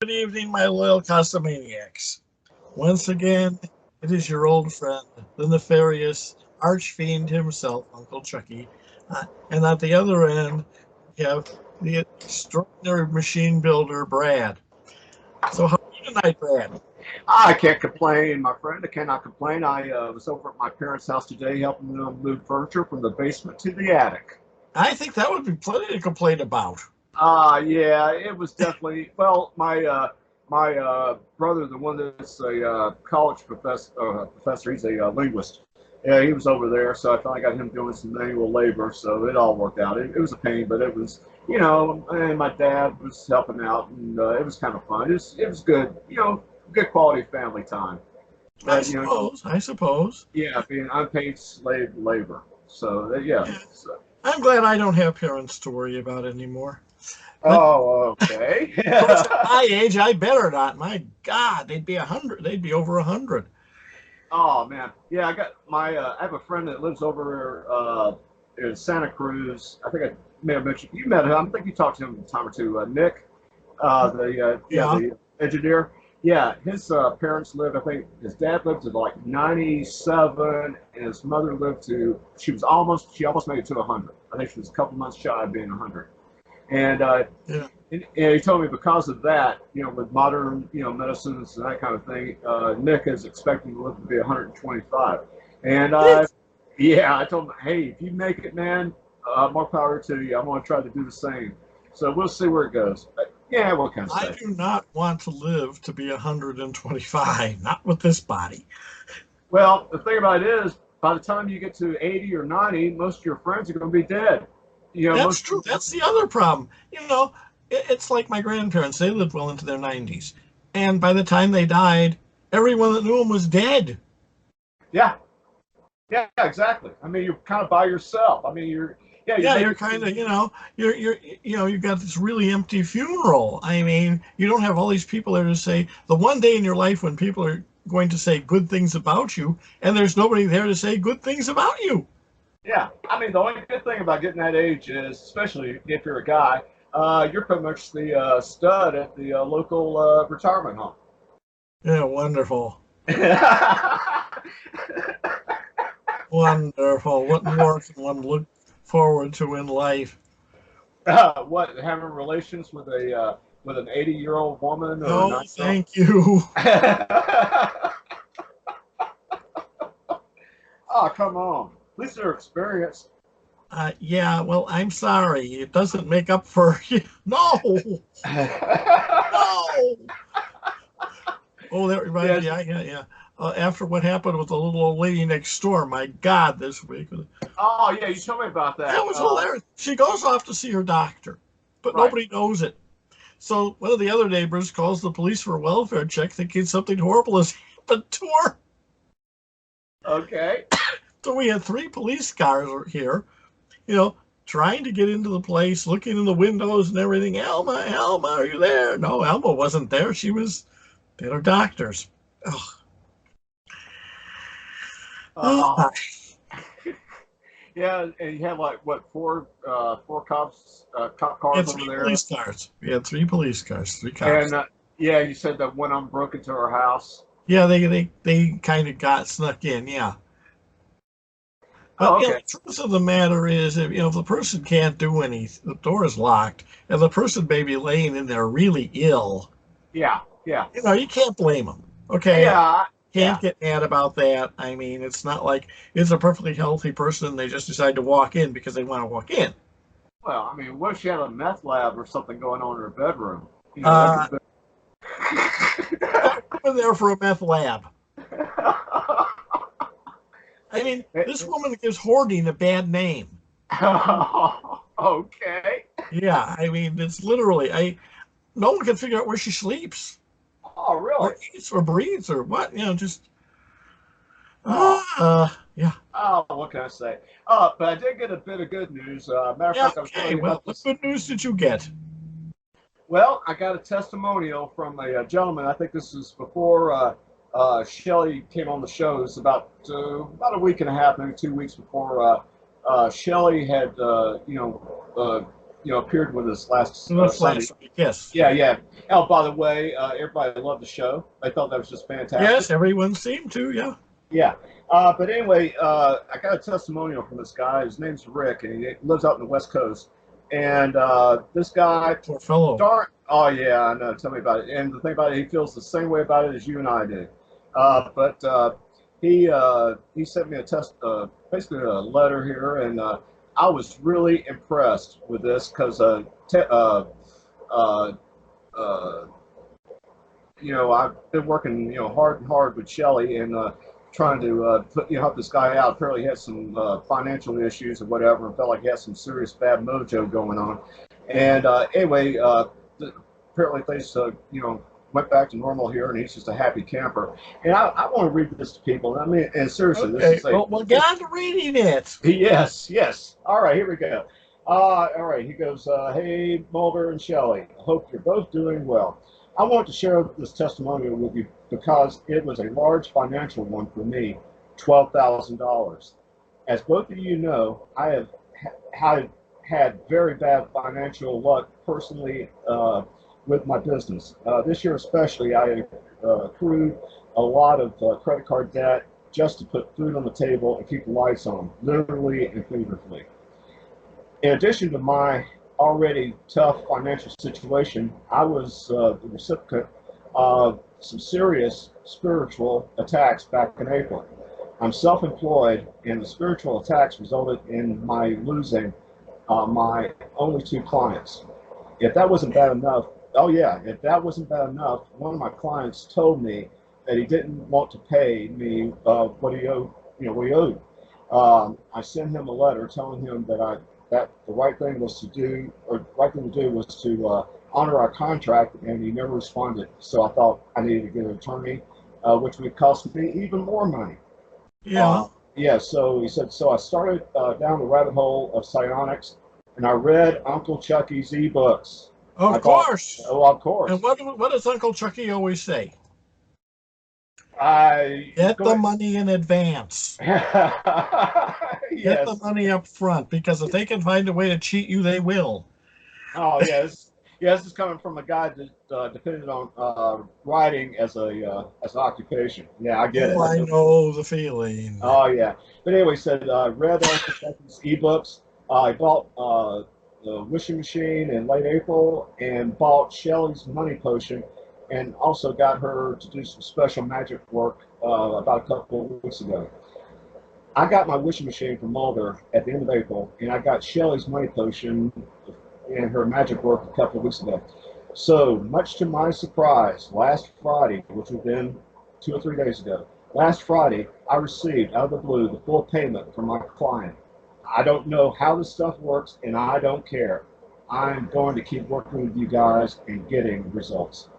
Good evening, my loyal Costomaniacs. Once again, it is your old friend, the nefarious archfiend himself, Uncle Chuckie. And at the other end, we have the extraordinary machine builder, Brad. So, how are you tonight, Brad? I can't complain, my friend. I cannot complain. I was over at my parents' house today helping them move furniture from the basement to the attic. I think that would be plenty to complain about. Yeah, it was definitely, well, my brother, the one that's a college professor, he's a linguist. Yeah, he was over there, so I finally got him doing some manual labor, so it all worked out. It was a pain, but it was, and my dad was helping out, and it was kind of fun. It was good, good quality family time. I But, suppose. I suppose. yeah, being unpaid slave labor. So, yeah. Yeah. So, I'm glad I don't have parents to worry about anymore. But oh, okay. of course, at my age, I better not. My God, they'd be 100. They'd be over 100. Oh man, yeah. I have a friend that lives over in Santa Cruz. I think I may have mentioned you met him. I think you talked to him a time or two. Nick, Yeah. the engineer. Yeah, his parents lived. I think his dad lived to like 97, and his mother lived to. She almost made it to 100. I think she was a couple months shy of being 100. And Yeah. and he told me because of that, with modern, medicines and that kind of thing, Nick is expecting to live to be 125. And yeah, I told him, hey, if you make it, man, more power to you. I'm going to try to do the same. So we'll see where it goes. But, yeah, what can I I say? do not want to live to be 125, not with this body. Well, the thing about it is, by the time you get to 80 or 90, most of your friends are going to be dead. That's Most. true. That's the other problem. It's like my grandparents. They lived well into their 90s. And by the time they died, everyone that knew them was dead. Yeah, yeah, exactly. I mean, you're kind of by yourself. I mean, you Yeah, make you're it. kind of, you've got this really empty funeral. I mean, you don't have all these people there to say the one day in your life when people are going to say good things about you, and there's nobody there to say good things about you. Yeah, I mean, the only good thing about getting that age is, especially if you're a guy, you're pretty much the stud at the local retirement home. Yeah, wonderful. Wonderful. What more can one look forward to in life? What, having relations with an 80-year-old woman or a No, 90-year-old? thank you. Oh, come on. At least they're experienced. Yeah, well, I'm sorry. It doesn't make up for you. No, no. Oh, that reminds Yes. me. Yeah. After what happened with the little old lady next door, my God, this week. Oh, yeah, you told me about That that. was hilarious. She goes off to see her doctor, but Right. nobody knows it. So one of the other neighbors calls the police for a welfare check, thinking something horrible has happened to her. Okay. So we had three police cars here, you know, trying to get into the place, looking in the windows and everything. Alma, are you there? No, Alma wasn't there. She was at her doctor's. Oh, Uh, oh, yeah, and you had like what four cop we had cars over three there, police cars. We had three police cars, three cops. and yeah, you said that one of them broke into her house. Yeah, they kind of got snuck in. Yeah. But Oh, okay. the truth of the matter is, if the person can't do anything, the door is locked, and the person may be laying in there really ill, Yeah, yeah, you can't blame them. Okay, yeah, can't yeah. get mad about that. I mean, it's not like it's a perfectly healthy person and they just decide to walk in because they want to walk in. Well, I mean, what if she had a meth lab or something going on in her bedroom? That could Uh, have been. been there for a meth lab. I mean, this woman gives hoarding a bad name. Okay. Yeah, I mean, it's literally, no one can figure out where she sleeps Oh, really? or eats or breathes or what. Just Oh, yeah. oh, what can I say? But I did get a bit of good news. Matter of Yeah, fact, I was okay. telling you Well, about what this. good news did you get? Well, I got a testimonial from a gentleman. I think this is before Shelley came on the show. It's about a week and a half, maybe 2 weeks before Shelley had, appeared with us last Sunday. Yes. Yeah, yeah. Oh, by the way, everybody loved the show. I thought that was just fantastic. Yes, everyone seemed to. Yeah. Yeah. But anyway, I got a testimonial from this guy. His name's Rick, and he lives out in the West Coast. And this guy, Poor fellow. oh yeah, I know. Tell me about it. And the thing about it, he feels the same way about it as you and I do. But he sent me basically a letter here, and I was really impressed with this because I've been working hard with Shelly and trying to help this guy out. Apparently he had some financial issues or whatever, and felt like he had some serious bad mojo going on. And anyway, apparently things went back to normal here, and he's just a happy camper. And I want to read this to people. I mean, and seriously, okay. This is well, get on to reading it. Yes. All right, here we go. All right, he goes, hey, Mulder and Shelley, I hope you're both doing well. I want to share this testimonial with you because it was a large financial one for me, $12,000. As both of you know, I have had very bad financial luck personally with my business. This year especially, I accrued a lot of credit card debt just to put food on the table and keep the lights on, literally and figuratively. In addition to my already tough financial situation, I was the recipient of some serious spiritual attacks back in April. I'm self-employed, and the spiritual attacks resulted in my losing my only 2 clients. If that wasn't bad enough, one of my clients told me that he didn't want to pay me what he owed. I sent him a letter telling him that the right thing to do was to honor our contract, and he never responded. So I thought I needed to get an attorney, which would cost me even more money. Yeah. So he said, so I started down the rabbit hole of psionics, and I read Uncle Chuckie's ebooks. Of course. Of course. And what does Uncle Chuckie always say? Get the money in advance. Get the money up front, because if they can find a way to cheat you, they will. Oh, yes. This is coming from a guy that depended on writing as an occupation. Yeah, I get it. I know the feeling. Oh, yeah. But anyway, said read Uncle Chuckie's ebooks. I bought the wishing machine in late April and bought Shelley's money potion, and also got her to do some special magic work about a couple of weeks ago. I got my wishing machine from Mulder at the end of April, and I got Shelley's money potion and her magic work a couple of weeks ago. So, much to my surprise, last Friday, which would have been 2 or 3 days ago, last Friday, I received out of the blue the full payment from my client. I don't know how this stuff works, and I don't care. I'm going to keep working with you guys and getting results.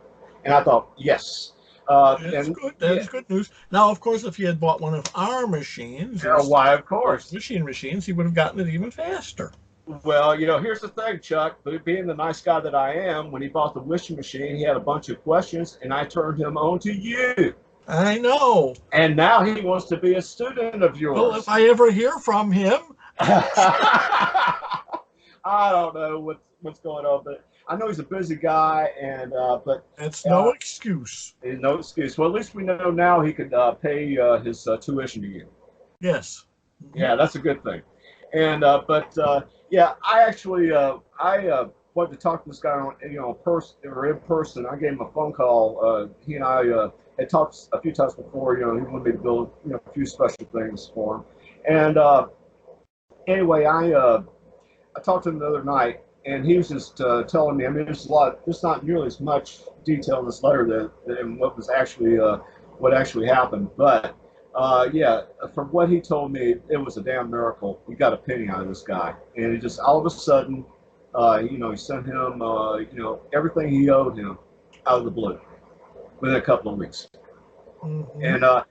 And I thought, yes. That's good. That's good news. Now, of course, if you had bought one of our machines, why, of course, machines, you would have gotten it even faster. Well, here's the thing, Chuck. Being the nice guy that I am, when he bought the wishing machine, he had a bunch of questions, and I turned him on to you. I know. And now he wants to be a student of yours. Well, if I ever hear from him. I don't know what's going on, but I know he's a busy guy, and but it's no excuse. No excuse. Well, at least we know now he could pay his tuition to you. Yes. Yeah, that's a good thing. And yeah, I actually I wanted to talk to this guy on in person. I gave him a phone call. He and I had talked a few times before. He wanted me to build a few special things for him. And anyway, I talked to him the other night, and he was just telling me. I mean, there's not nearly as much detail in this letter than what was actually what actually happened. But yeah, from what he told me, it was a damn miracle. We got a penny out of this guy, and it just all of a sudden, he sent him everything he owed him out of the blue within a couple of weeks. Mm-hmm.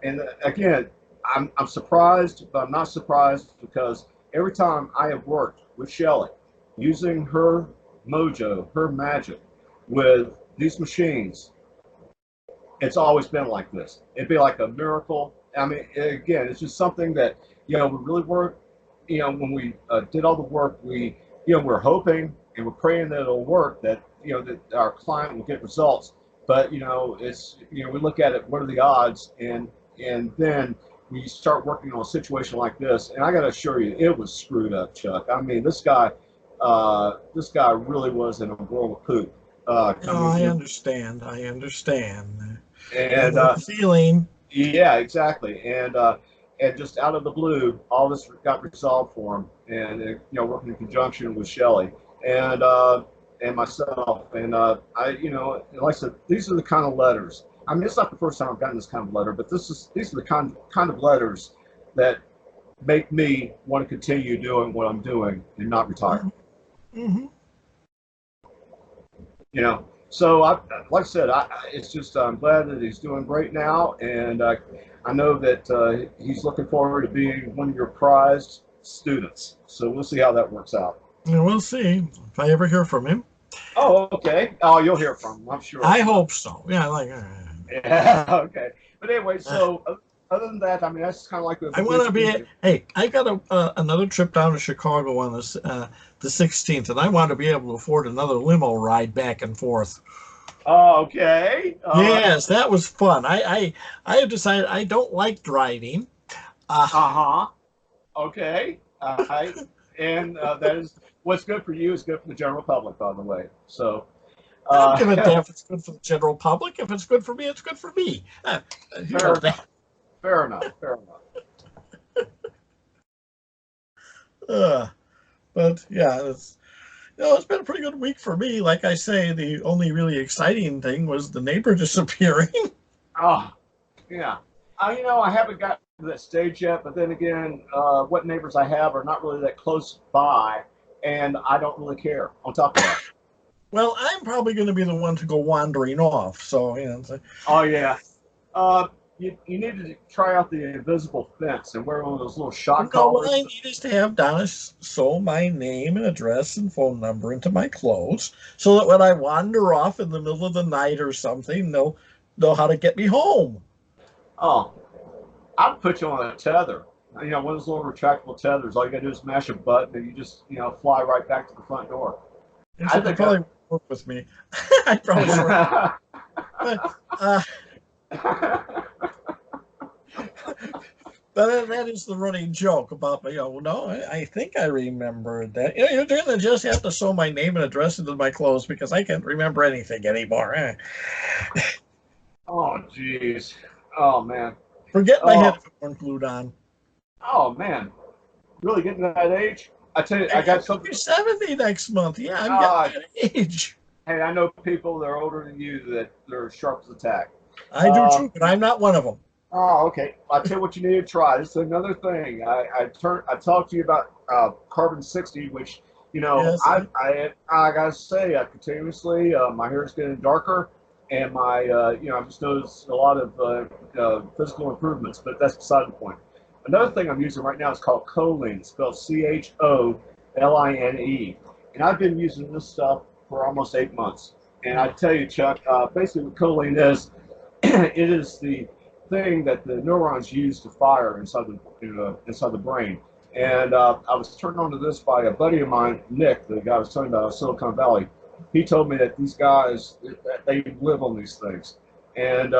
And again, I'm surprised, but I'm not surprised, because every time I have worked with Shelley, using her mojo, her magic, with these machines, it's always been like this. It'd be like a miracle. I mean, again, it's just something that, we really worked, when we did all the work, we we're hoping and we're praying that it'll work, that that our client will get results. But it's we look at it, what are the odds, and then we start working on a situation like this, and I got to assure you, it was screwed up, Chuck. I mean, this guy really was in a world of poop. No, I understand. I understand. I And know the feeling. yeah, exactly. And just out of the blue, all this got resolved for him. And working in conjunction with Shelley and myself. And like I said, these are the kind of letters. I mean, it's not the first time I've gotten this kind of letter, but these are the kind of letters that make me want to continue doing what I'm doing and not retire. Mm-hmm. So like I said, it's just I'm glad that he's doing great now, and I know that he's looking forward to being one of your prized students. So we'll see how that works out. And we'll see if I ever hear from him. Oh, okay. Oh, you'll hear from him, I'm sure. I hope so. Yeah, Yeah, okay. But anyway, so other than that, I mean, that's kind of like I want to be. Hey, I got another trip down to Chicago on the 16th, and I want to be able to afford another limo ride back and forth. Oh, okay. Yes, that was fun. I have decided I don't like driving. Okay. And that is what's good for you is good for the general public, by the way. So. I don't give a damn if it's good for the general public. If it's good for me, it's good for me. Fair enough. But yeah, it's been a pretty good week for me. Like I say, the only really exciting thing was the neighbor disappearing. Oh, yeah. I haven't gotten to that stage yet, but then again, what neighbors I have are not really that close by, and I don't really care. On top of that. Well, I'm probably going to be the one to go wandering off. So, Oh, yeah. You need to try out the invisible fence and wear one of those little shock collars. What I need is to have Donna sew my name and address and phone number into my clothes so that when I wander off in the middle of the night or something, they'll know how to get me home. Oh, I'll put you on a tether. One of those little retractable tethers. All you got to do is mash a button and you just, fly right back to the front door. I think probably work with me. I probably but that is the running joke about me. I think I remember that. You're going to just have to sew my name and address into my clothes because I can't remember anything anymore. Oh, jeez. Oh, man. Forget my head if it weren't glued on. Oh, man. Really getting to that age? I tell you, I got something. You're 70 next month. Yeah, I'm getting that age. Hey, I know people that are older than you that they're sharp as a tack. I do too, but I'm not one of them. Oh, okay. I'll tell you what you need to try. This is another thing. I talked to you about carbon 60, which yes. I gotta say, continuously my hair is getting darker, and my I've just noticed a lot of physical improvements. But that's beside the point. Another thing I'm using right now is called choline, spelled CHOLINE, and I've been using this stuff for almost 8 months. And I tell you, Chuck, basically what choline is, it is the thing that the neurons use to fire inside the brain. And I was turned on to this by a buddy of mine, Nick, the guy I was talking about, Silicon Valley. He told me that these guys, they live on these things. And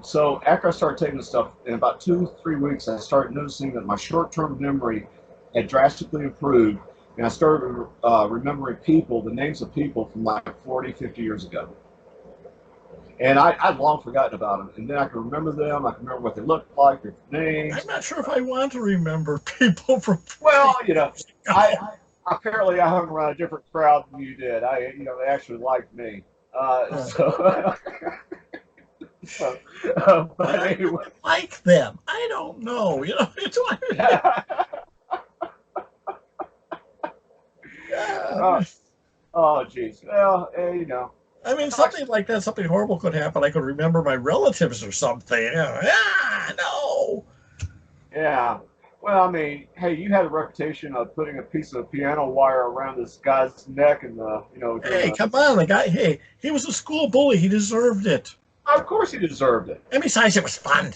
so after I started taking this stuff, in about 2-3 weeks, I started noticing that my short-term memory had drastically improved, and I started remembering the names of people from like 40, 50 years ago. And I'd long forgotten about them, and then I can remember them. I can remember what they looked like, their names. I'm not sure if I want to remember people from. Well, I apparently I hung around a different crowd than you did. They actually liked me. But anyway, like them. I don't know. It's like. Oh, geez. Well, I mean, something like that, something horrible could happen. I could remember my relatives or something. No. Yeah. Well, I mean, hey, you had a reputation of putting a piece of piano wire around this guy's neck and, Hey, come on, the guy. Hey, he was a school bully. He deserved it. Of course he deserved it. And besides, it was fun.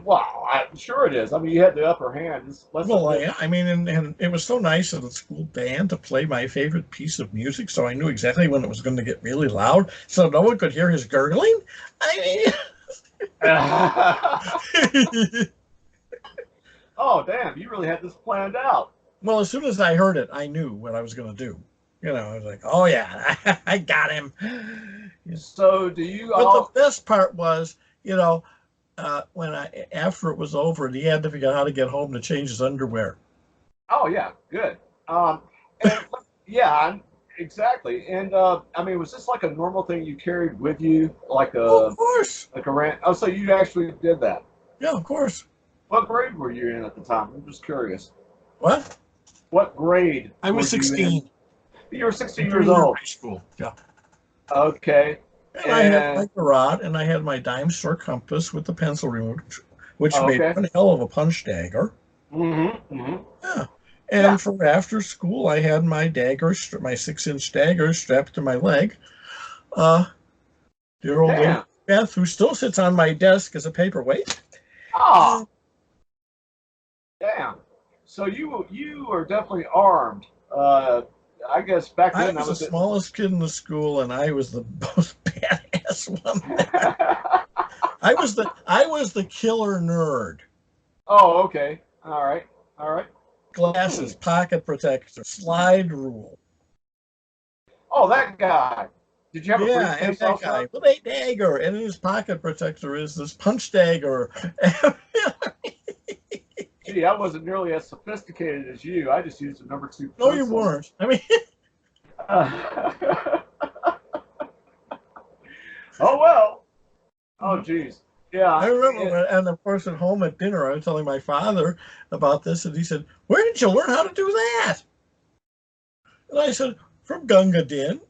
Wow, I'm sure it is. I mean, you had the upper hand. Well, I mean, and it was so nice of the school band to play my favorite piece of music, so I knew exactly when it was going to get really loud, so no one could hear his gurgling. I Oh, damn! You really had this planned out. well, as soon as I heard it, I knew what I was going to do. I was like, oh yeah, I got him. So, do you But the all? best part was, when after it was over, and he had to figure out how to get home to change his underwear. Oh, yeah, good. And yeah, exactly. And I mean, was this like a normal thing you carried with you, Oh, of course. like a rant? Oh, so you actually did that? Yeah, of course. What grade were you in at the time? I'm just curious. What? What grade I were was you in? 16. You were 16 years Junior old. high school. Yeah. Okay. And I had my And garrote, and I had my dime store compass with the pencil remover, which made okay. one hell of a punch dagger. Mm-hmm. Mm-hmm. Yeah. Yeah. And for after school, I had my dagger, my 6-inch dagger strapped to my leg. Uh, dear old lady Damn. Beth, who still sits on my desk as a paperweight. Ah, damn. So you are definitely armed. I guess back I then that was the was it. smallest kid in the school, and I was the most badass one there. I was the killer nerd. Oh, okay. All right. All right. Hmm. Glasses, pocket protector, slide rule. Oh, that guy. Did you have a Yeah, and briefcase that also? guy with a dagger, and in his pocket protector is this punch dagger. Gee, I wasn't nearly as sophisticated as you. I just used a number two No, you pencil. weren't. I mean, Uh, oh well. Oh geez. I Yeah. remember, and of course, at home at dinner, I was telling my father about this, and he said, "Where did you learn how to do that?" And I said, "From Gunga Din,"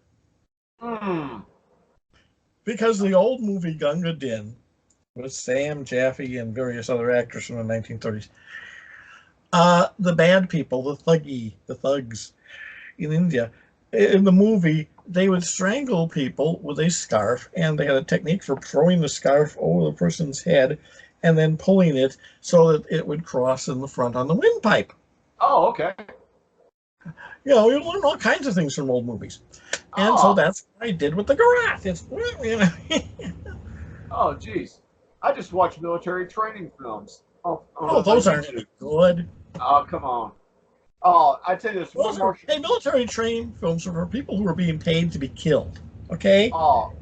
Hmm. because the old movie Gunga Din with Sam Jaffe and various other actors from the 1930s. The bad people, the thugs in India, in the movie, they would strangle people with a scarf, and they had a technique for throwing the scarf over the person's head and then pulling it so that it would cross in the front on the windpipe. Oh, okay. You learn all kinds of things from old movies. And so Oh. that's what I did with the garage. Oh, geez. I just watch military training films on Oh, those aren't YouTube. any good. Oh, come on. Oh, I tell you this one Those are, martial. hey, military training films are for people who are being paid to be killed. Okay? Oh,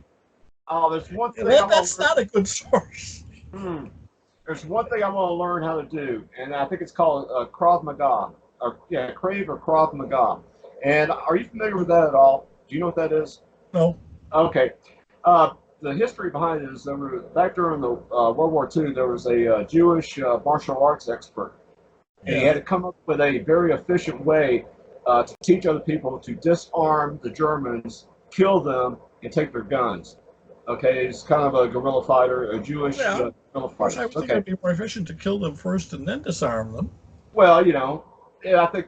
oh, there's one thing That's not a good source. Hmm, there's one thing I want to learn how to do, and I think it's called Krav Maga, or yeah, Crave or Krav Maga. And are you familiar with that at all? Do you know what that is? No. Okay. The history behind it is back during the World War II, there was a Jewish martial arts expert, and he Yeah. had to come up with a very efficient way to teach other people to disarm the Germans, kill them, and take their guns. Okay, he's kind of a guerrilla fighter, a Jewish Yeah. guerrilla Of course, fighter. I would think Okay, it'd be more efficient to kill them first and then disarm them. well, yeah, I think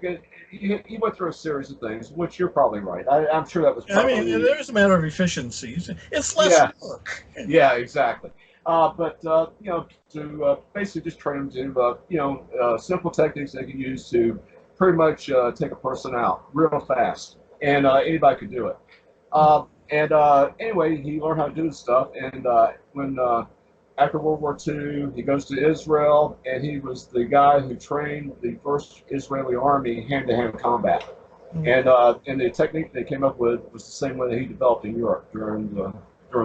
he went through a series of things, which you're probably right. I'm sure that was I mean, probably there's a matter of efficiencies. It's less yeah, work. yeah, exactly. But to basically just train them to simple techniques they can use to pretty much take a person out real fast, and anybody could do it. And anyway, he learned how to do this stuff, and when after World War II, he goes to Israel, and he was the guy who trained the first Israeli army hand-to-hand combat. Mm. And the technique they came up with was the same one that he developed in Europe during the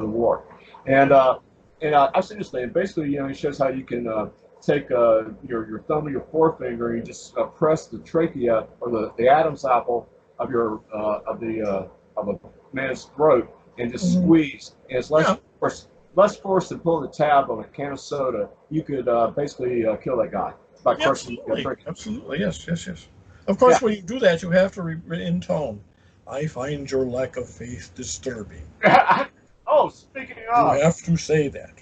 war. And I've seen this thing. Basically, he shows how you can take your thumb or your forefinger and you just press the trachea or the Adam's apple of of a man's throat and just Mhm. squeeze. And it's Yeah. less force than pulling the tab on a can of soda. You could basically kill that guy by Yeah, crushing the absolutely. trachea. Absolutely. Yes, yes, yes. Of Yeah. course, when you do that, you have to intone. I find your lack of faith disturbing. Oh, speaking You of. have to say that.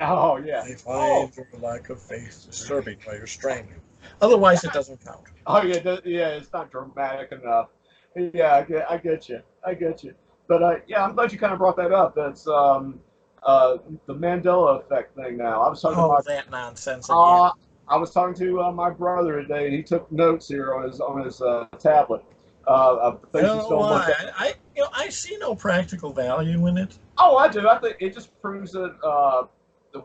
Oh, yeah. I Oh, find your lack of faith disturbing while you're strangling. Otherwise, it doesn't count. oh yeah, yeah. It's not dramatic enough. Yeah, I get you. I get you. But yeah, I'm glad you kind of brought that up. That's the Mandela effect thing. Now, I was talking to Oh, my that nonsense again. I was talking to my brother today, and he took notes here on his tablet of the things he's Well, going to look why? at. I see no practical value in it. Oh, I do. I think it just proves that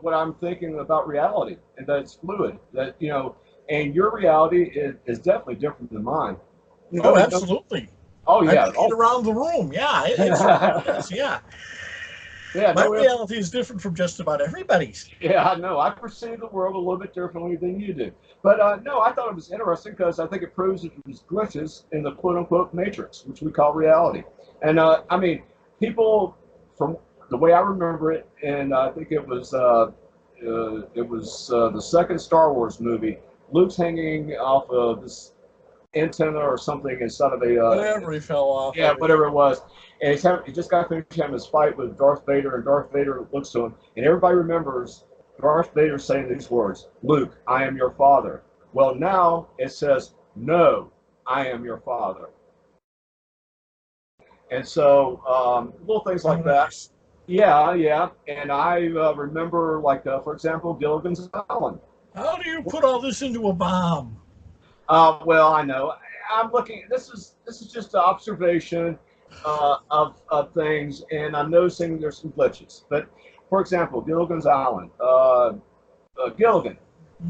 what I'm thinking about reality, and that it's fluid. That and your reality is definitely different than mine. Oh, No. absolutely. Oh I'm yeah. looking Oh. around the room. Yeah, it certainly is. Yeah, Yeah. my No. reality is different from just about everybody's. Yeah, I know. I perceive the world a little bit differently than you do. But no, I thought it was interesting because I think it proves that there's glitches in the quote unquote matrix, which we call reality. And I mean, people, from the way I remember it, and I think it was the second Star Wars movie. Luke's hanging off of this antenna or something inside of a Whatever he fell off. yeah, Of it. whatever it was. And he just got finished having his fight with Darth Vader, and Darth Vader looks to him, and everybody remembers Darth Vader saying these words, "Luke, I am your father." Well, now it says, "No, I am your father." And so little things Oh, like that. nice. Yeah, yeah. And I remember, like, for example, Gilligan's Island. How do you put all this into a bomb? Well, I know. I'm looking. This is just an observation of things, and I'm noticing there's some glitches. But for example, Gilligan's Island. Gilligan.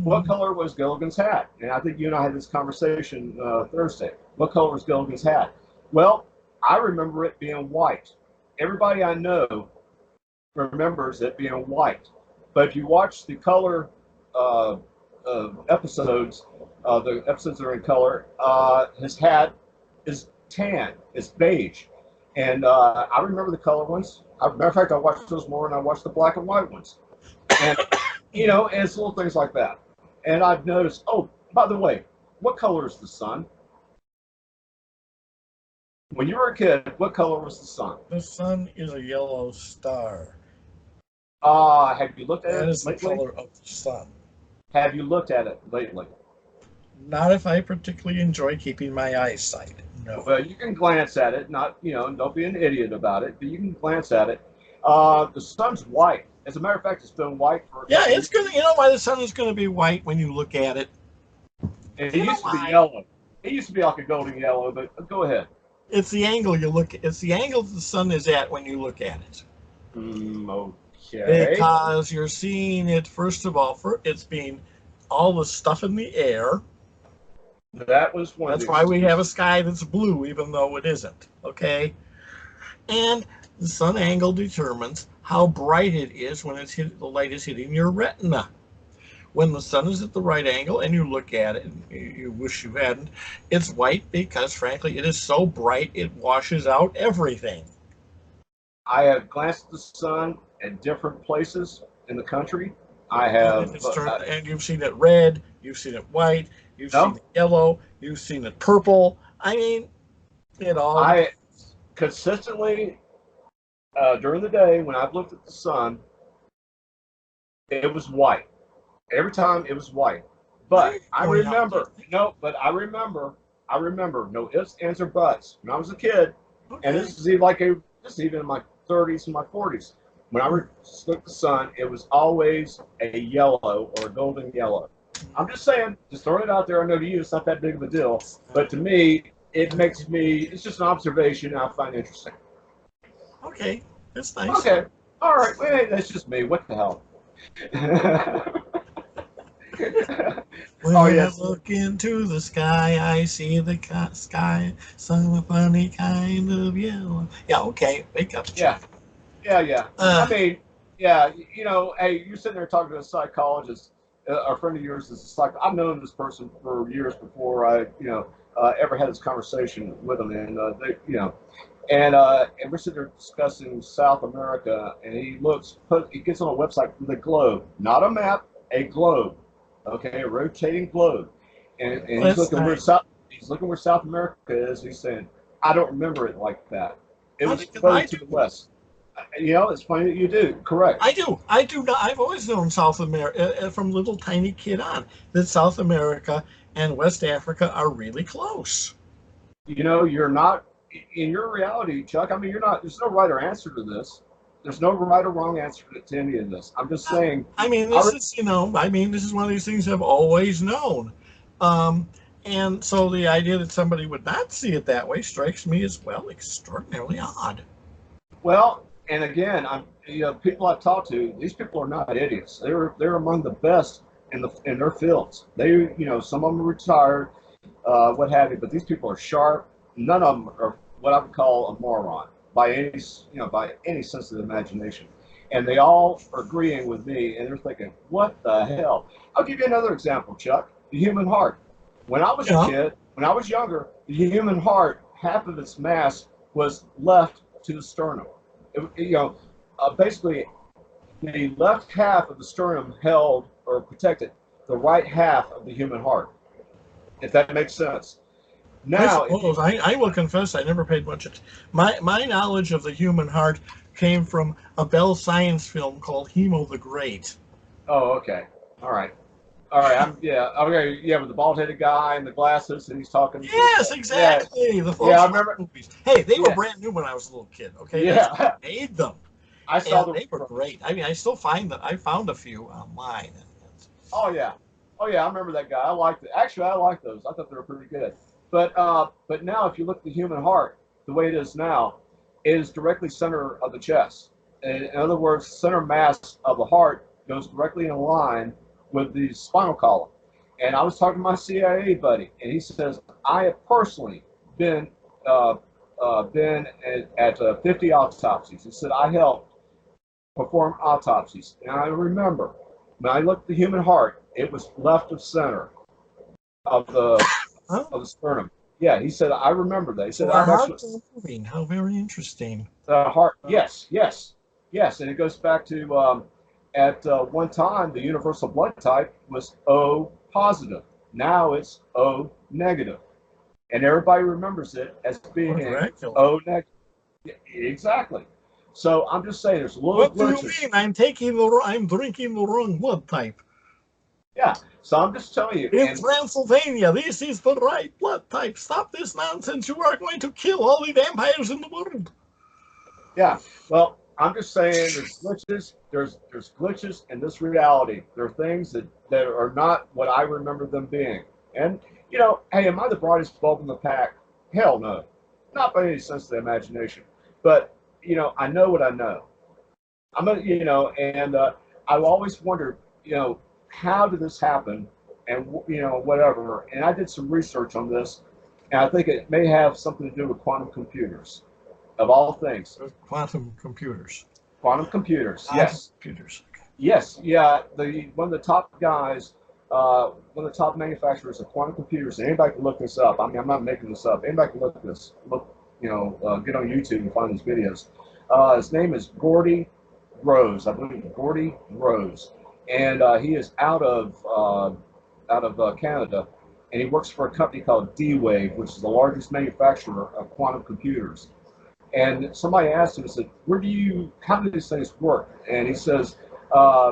What Mhm. color was Gilligan's hat? And I think you and I had this conversation Thursday. What color was Gilligan's hat? Well, I remember it being white. Everybody I know remembers it being white. But if you watch the color uh, episodes, the episodes are in color. His hat is tan, it's beige, and I remember the color ones. Matter of fact, I watched those more than I watched the black and white ones. And and it's little things like that. And I've noticed. Oh, by the way, what color is the sun? When you were a kid, what color was the sun? The sun is a yellow star. Have you looked at That it is the lately? color of the sun. Have you looked at it lately? Not if I particularly enjoy keeping my eyesight. No. Well, you can glance at it, not, don't be an idiot about it, but you can glance at it. The sun's white. As a matter of fact, it's been white for a Yeah, couple of it's years. gonna. You know why the sun is gonna be white when you look at it? It You know used to be why? yellow. It used to be like a golden yellow, but go ahead. It's the angle you look. It's the angle the sun is at when you look at it. Okay. Because you're seeing it first of all for it's being all the stuff in the air. That was one of That's the why we have a excuses. sky that's blue, even though it isn't. Okay, and the sun angle determines how bright it is when the light is hitting your retina. When the sun is at the right angle and you look at it, and you wish you hadn't, it's white because, frankly, it is so bright it washes out everything. I have glanced at the sun at different places in the country. I And have, if it's turned, and you've seen it red, you've seen it white, you've seen no, it yellow, you've seen it purple. I mean, it all I depends. consistently, during the day when I've looked at the sun, it was white. Every time it was white. Why are But you I going out remember, no, but I remember, no ifs, ands, or buts. When I was a kid, and Okay. this is even in my 30s and my 40s. When I looked at the sun, it was always a yellow or a golden yellow. I'm just saying, just throwing it out there. I know to you it's not that big of a deal, but to me, it's just an observation I find interesting. Okay, that's nice. Okay, all right, well, hey, that's just me. What the hell? When Oh I yes, look into the sky, I see the sky, some funny kind of yellow. Yeah, okay, wake up, yeah, Chuck. yeah, yeah. I Uh, mean, yeah, hey, you're sitting there talking to a psychologist. A friend of yours is a psych. I've known this person for years before I, ever had this conversation with him, and and we're sitting there discussing South America, and he gets on a website with a globe, not a map, a globe, okay, a rotating globe, and that's nice. He's looking where South America is. He's saying, I don't remember it like that. It was Because further I to the do. west. It's funny that you do. Correct. I do. I do not. I've always known South America from little tiny kid on that South America and West Africa are really close. You're not in your reality, Chuck. I mean, you're not. There's no right or answer to this. there's no right or wrong answer to any of this. I'm just saying. I mean, this is, this is one of these things I've always known. Um, and so the idea that somebody would not see it that way strikes me as, well, extraordinarily odd. Well, and again, people I've talked to, these people are not idiots. They're among the best in their fields. Some of them are retired, what have you, but these people are sharp. None of them are what I would call a moron by any sense of the imagination. And they all are agreeing with me, and they're thinking, what the hell? I'll give you another example, Chuck. The human heart. When I was a kid, when I was younger, the human heart, half of its mass was left to the sternum. Basically, the left half of the sternum held or protected the right half of the human heart, if that makes sense. Now, I will confess I never paid much attention. My knowledge of the human heart came from a Bell Science film called Hemo the Great. Oh, okay. All right. Okay, with the bald-headed guy and the glasses, and he's talking. Yes, exactly. The folks I remember movies. Hey, they were brand new when I was a little kid. Okay, yeah, made them. I saw them. They were great. I mean, I still find that I found a few online. Oh yeah, I remember that guy. I liked it. Actually, I liked those. I thought they were pretty good. But now, if you look at the human heart, the way it is now, it is directly center of the chest. In other words, center mass of the heart goes directly in line with the spinal column. And I was talking to my CIA buddy, and he says, I have personally been at 50 autopsies. He said, I helped perform autopsies. And I remember, when I looked at the human heart, it was left of center of the sternum. Yeah, he said, I remember that. He said, our hearts are moving. How very interesting. The heart, yes. And it goes back to at one time, the universal blood type was O positive. Now it's O negative. And everybody remembers it as being O negative. Yeah, exactly. So I'm just saying there's little glitches. What do you mean? I'm drinking the wrong blood type. Yeah. So I'm just telling you. In Transylvania, this is the right blood type. Stop this nonsense. You are going to kill all the vampires in the world. Yeah. Well, I'm just saying there's glitches. There's glitches in this reality. There are things that are not what I remember them being. And, hey, am I the brightest bulb in the pack? Hell no. Not by any sense of the imagination. But, I know what I know. I've always wondered, how did this happen? And, whatever. And I did some research on this, and I think it may have something to do with quantum computers. Of all things. Quantum computers. Quantum computers, yes. Computers. Yes, yeah. One of the top guys, one of the top manufacturers of quantum computers, and anybody can look this up. I mean, I'm not making this up. Anybody can look this. Get on YouTube and find these videos. His name is Gordy Rose. I believe Gordy Rose. And he is out of Canada, and he works for a company called D-Wave, which is the largest manufacturer of quantum computers. And somebody asked him, I said, how do these things work? And he says,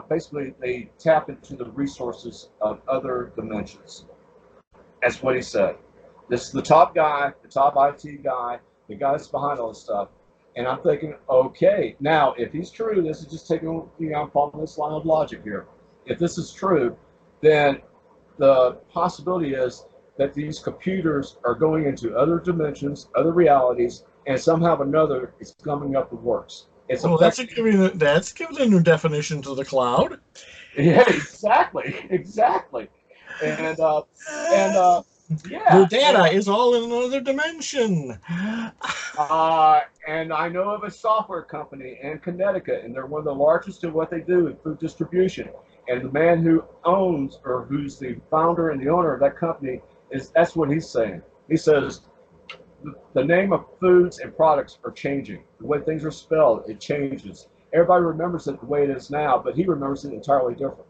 basically, they tap into the resources of other dimensions. That's what he said. This is the top guy, the top IT guy, the guy that's behind all this stuff. And I'm thinking, okay, now, if he's true, this is just taking, I'm following this line of logic here. If this is true, then the possibility is that these computers are going into other dimensions, other realities, and somehow or another, it's coming up with works. That's giving a new definition to the cloud. Yeah, exactly. And your data is all in another dimension. And I know of a software company in Connecticut, and they're one of the largest in what they do in food distribution. And the man who owns, or who's the founder and the owner of that company, that's what he's saying. He says, the name of foods and products are changing. The way things are spelled, it changes. Everybody remembers it the way it is now, but he remembers it entirely different.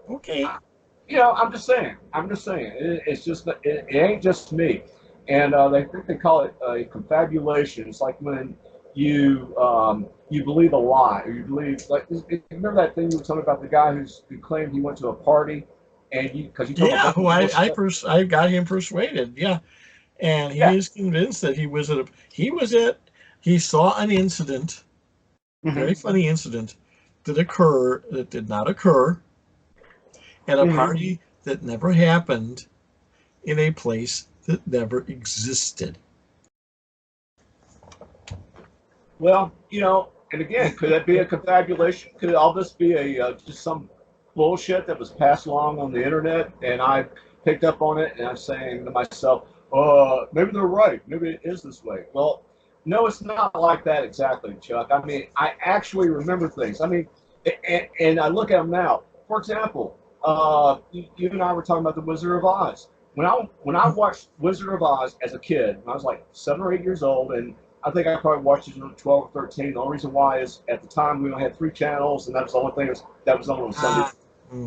Okay. I'm just saying. It's just, it ain't just me. And they think they call it a confabulation. It's like when you believe a lie, or you believe, like, remember that thing you were telling me about the guy who claimed he went to a party? And I got him persuaded. Yeah, and he is convinced that he was at he saw an incident, very Mm-hmm. funny incident, that did not occur at a Mm-hmm. party that never happened in a place that never existed. Well, and again, could that be a confabulation? Could all this be a just some bullshit that was passed along on the internet, and I picked up on it, and I'm saying to myself, maybe they're right. Maybe it is this way. Well, no, it's not like that exactly, Chuck. I mean, I actually remember things. I mean, and I look at them now. For example, you and I were talking about the Wizard of Oz. When I watched Wizard of Oz as a kid, when I was like 7 or 8 years old, and I think I probably watched it at 12 or 13. The only reason why is at the time we only had 3 channels, and that was the only thing that was on Sunday.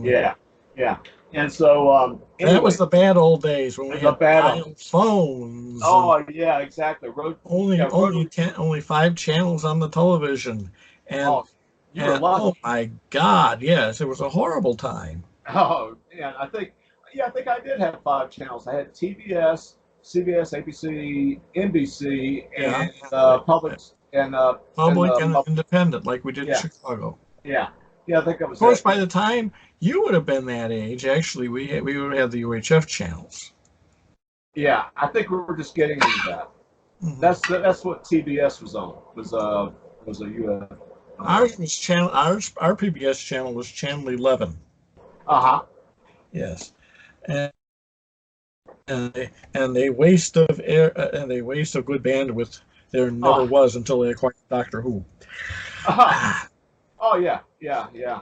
Yeah, yeah. And so, That was anyway, the bad old days when we the had battle. dial phones and Oh, yeah, exactly. only Rotary. only 5 channels on the television, and Oh, you were oh lucky. my God, yes, it was a horrible time. Oh, yeah. I think I did have 5 channels. I had TBS, CBS, ABC, NBC, Yeah, and public and public and independent, like we did in yeah, Chicago. yeah, yeah. I think that Of was course, it. by the time you would have been that age, actually, we would have the UHF channels. Yeah, I think we were just getting into that. Hmm. That's what TBS was on. Was a U.S. Ours was channel our PBS channel was channel 11. Uh-huh. Yes, and a waste of air and a waste of good bandwidth there never Oh, was until they acquired Doctor Who. uh-huh. Oh yeah, yeah, yeah.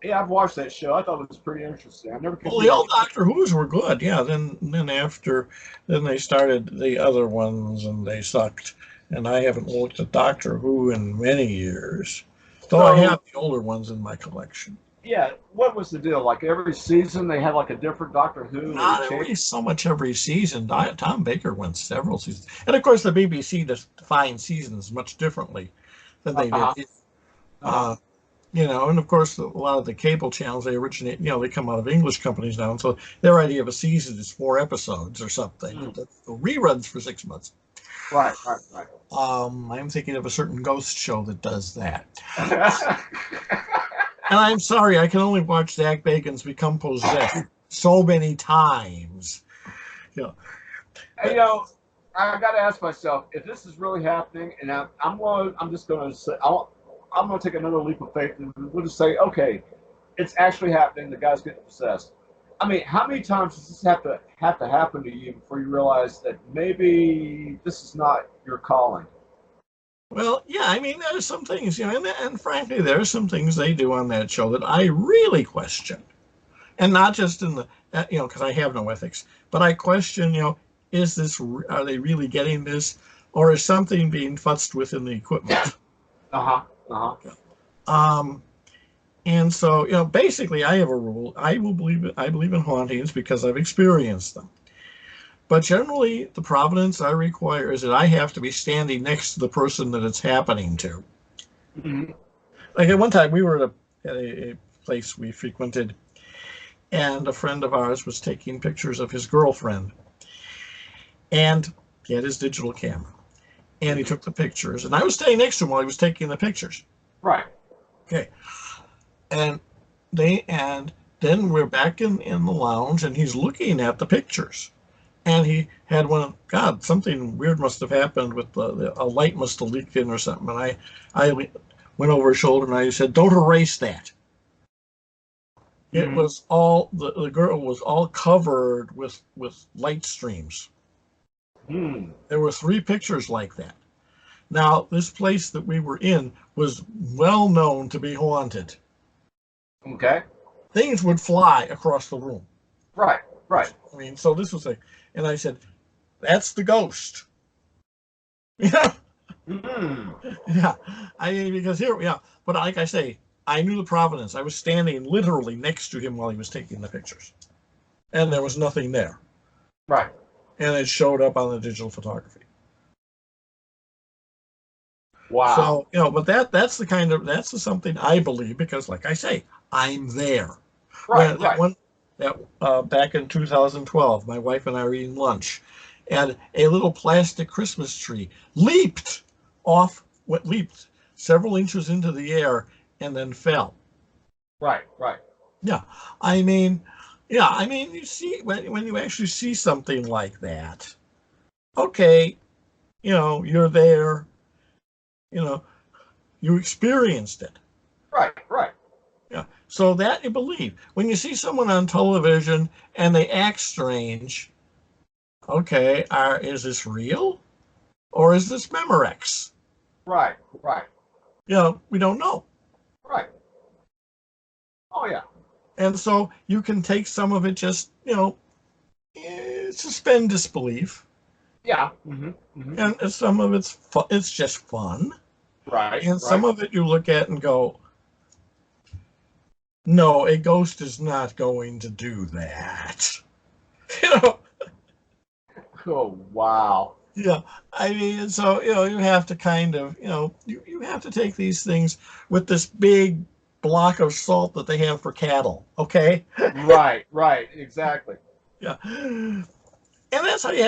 Yeah, I've watched that show. I thought it was pretty interesting. I never could Well, the really. old Doctor Who's were good. Yeah, then they started the other ones and they sucked. And I haven't looked at Doctor Who in many years, though I have So the older ones in my collection. yeah, what was the deal? Like every season they had like a different Doctor Who, or they Not changed. every so much every season. Tom Baker went several seasons, and of course the BBC defines seasons much differently than they did. Uh-huh. Uh-huh. Uh, and of course a lot of the cable channels they originate. They come out of English companies now, and so their idea of a season is 4 episodes or something. Mm. That's reruns for 6 months. Right, right, right. I'm thinking of a certain ghost show that does that. And I'm sorry, I can only watch Zach Bacon's Become Possessed so many times. You know, You know, I got to ask myself if this is really happening, and I'm just going to say I'm going to take another leap of faith, and we'll just say, okay, it's actually happening. The guy's getting possessed. I mean, how many times does this have to happen to you before you realize that maybe this is not your calling? well, yeah, I mean, there's some things, and frankly, there's some things they do on that show that I really question. And not just in the, because I have no ethics, but I question, are they really getting this, or is something being futzed with in the equipment? Uh huh. Uh huh. Um, and so, basically, I have a rule. I believe in hauntings because I've experienced them. But generally, the providence I require is that I have to be standing next to the person that it's happening to. Mm-hmm. Like at one time, we were at a place we frequented, and a friend of ours was taking pictures of his girlfriend, and he had his digital camera, and he took the pictures, and I was standing next to him while he was taking the pictures. Right. Okay, and then we're back in the lounge, and he's looking at the pictures, and he had one. God, something weird must have happened with a light must have leaked in or something, and I went over his shoulder and I said, "Don't erase that." It Mm-hmm. was all the girl was all covered with light streams. Hmm. There were 3 pictures like that. Now, this place that we were in was well known to be haunted. Okay. Things would fly across the room. Right. Right. I mean, so this was and I said, "That's the ghost." Yeah, Hmm. yeah. I mean, because yeah. But like I say, I knew the providence. I was standing literally next to him while he was taking the pictures, and there was nothing there. Right. And it showed up on the digital photography. Wow. So, but that's something I believe because, like I say, I'm there. Right. Right. Back in 2012, my wife and I were eating lunch, and a little plastic Christmas tree leaped leaped several inches into the air and then fell. Right, right. Yeah, I mean, yeah, I mean, you see, when you actually see something like that, okay, you're there, you know, you experienced it. Right, right. Yeah, so that you believe. When you see someone on television and they act strange, okay, is this real or is this Memorex? Right, right, We don't know. right. Oh yeah. And so you can take some of it just, suspend disbelief. Yeah. Mm-hmm. And some of it's just fun. Right, And some right. of it you look at and go, no, a ghost is not going to do that. You know, Oh wow. yeah. I mean, so, you have to kind of, you have to take these things with this big block of salt that they have for cattle. Okay. Right, right. Exactly. Yeah. And that's how you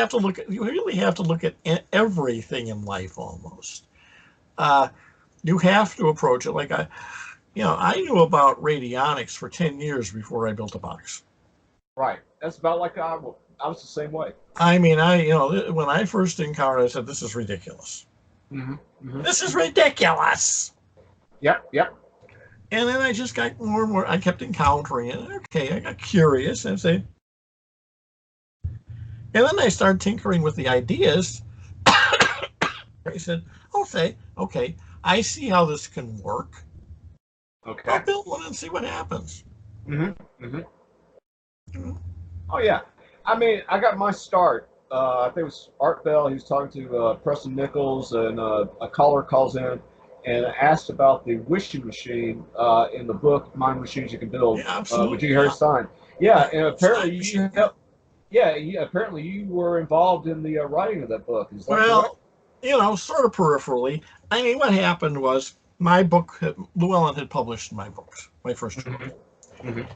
really have to look at everything in life almost. Uh, you have to approach it like I knew about radionics for 10 years before I built a box. Right. That's about like I was the same way. I mean, when I first encountered it, I said, this is ridiculous. Mm-hmm. Mm-hmm. This is ridiculous. Yep, yep. And then I just got more and more, I kept encountering it. Okay, I got curious and say, and then I started tinkering with the ideas. I said, okay, I see how this can work. I'll Okay. build one and see what happens. Mm-hmm. Mm-hmm. Mhm. Oh yeah. I mean, I got my start. I think it was Art Bell. He was talking to Preston Nichols, and a caller calls in and asked about the wishing machine in the book "Mind Machines You Can Build" Yeah, with absolutely. G. Harry Yeah. Stein. Yeah, and Stein apparently you machine. Yeah. helped. Yeah, apparently you were involved in the writing of that book. Is that correct? Well, sort of peripherally. I mean, what happened was Llewellyn had published my books, my first two books, Mm-hmm. Mm-hmm.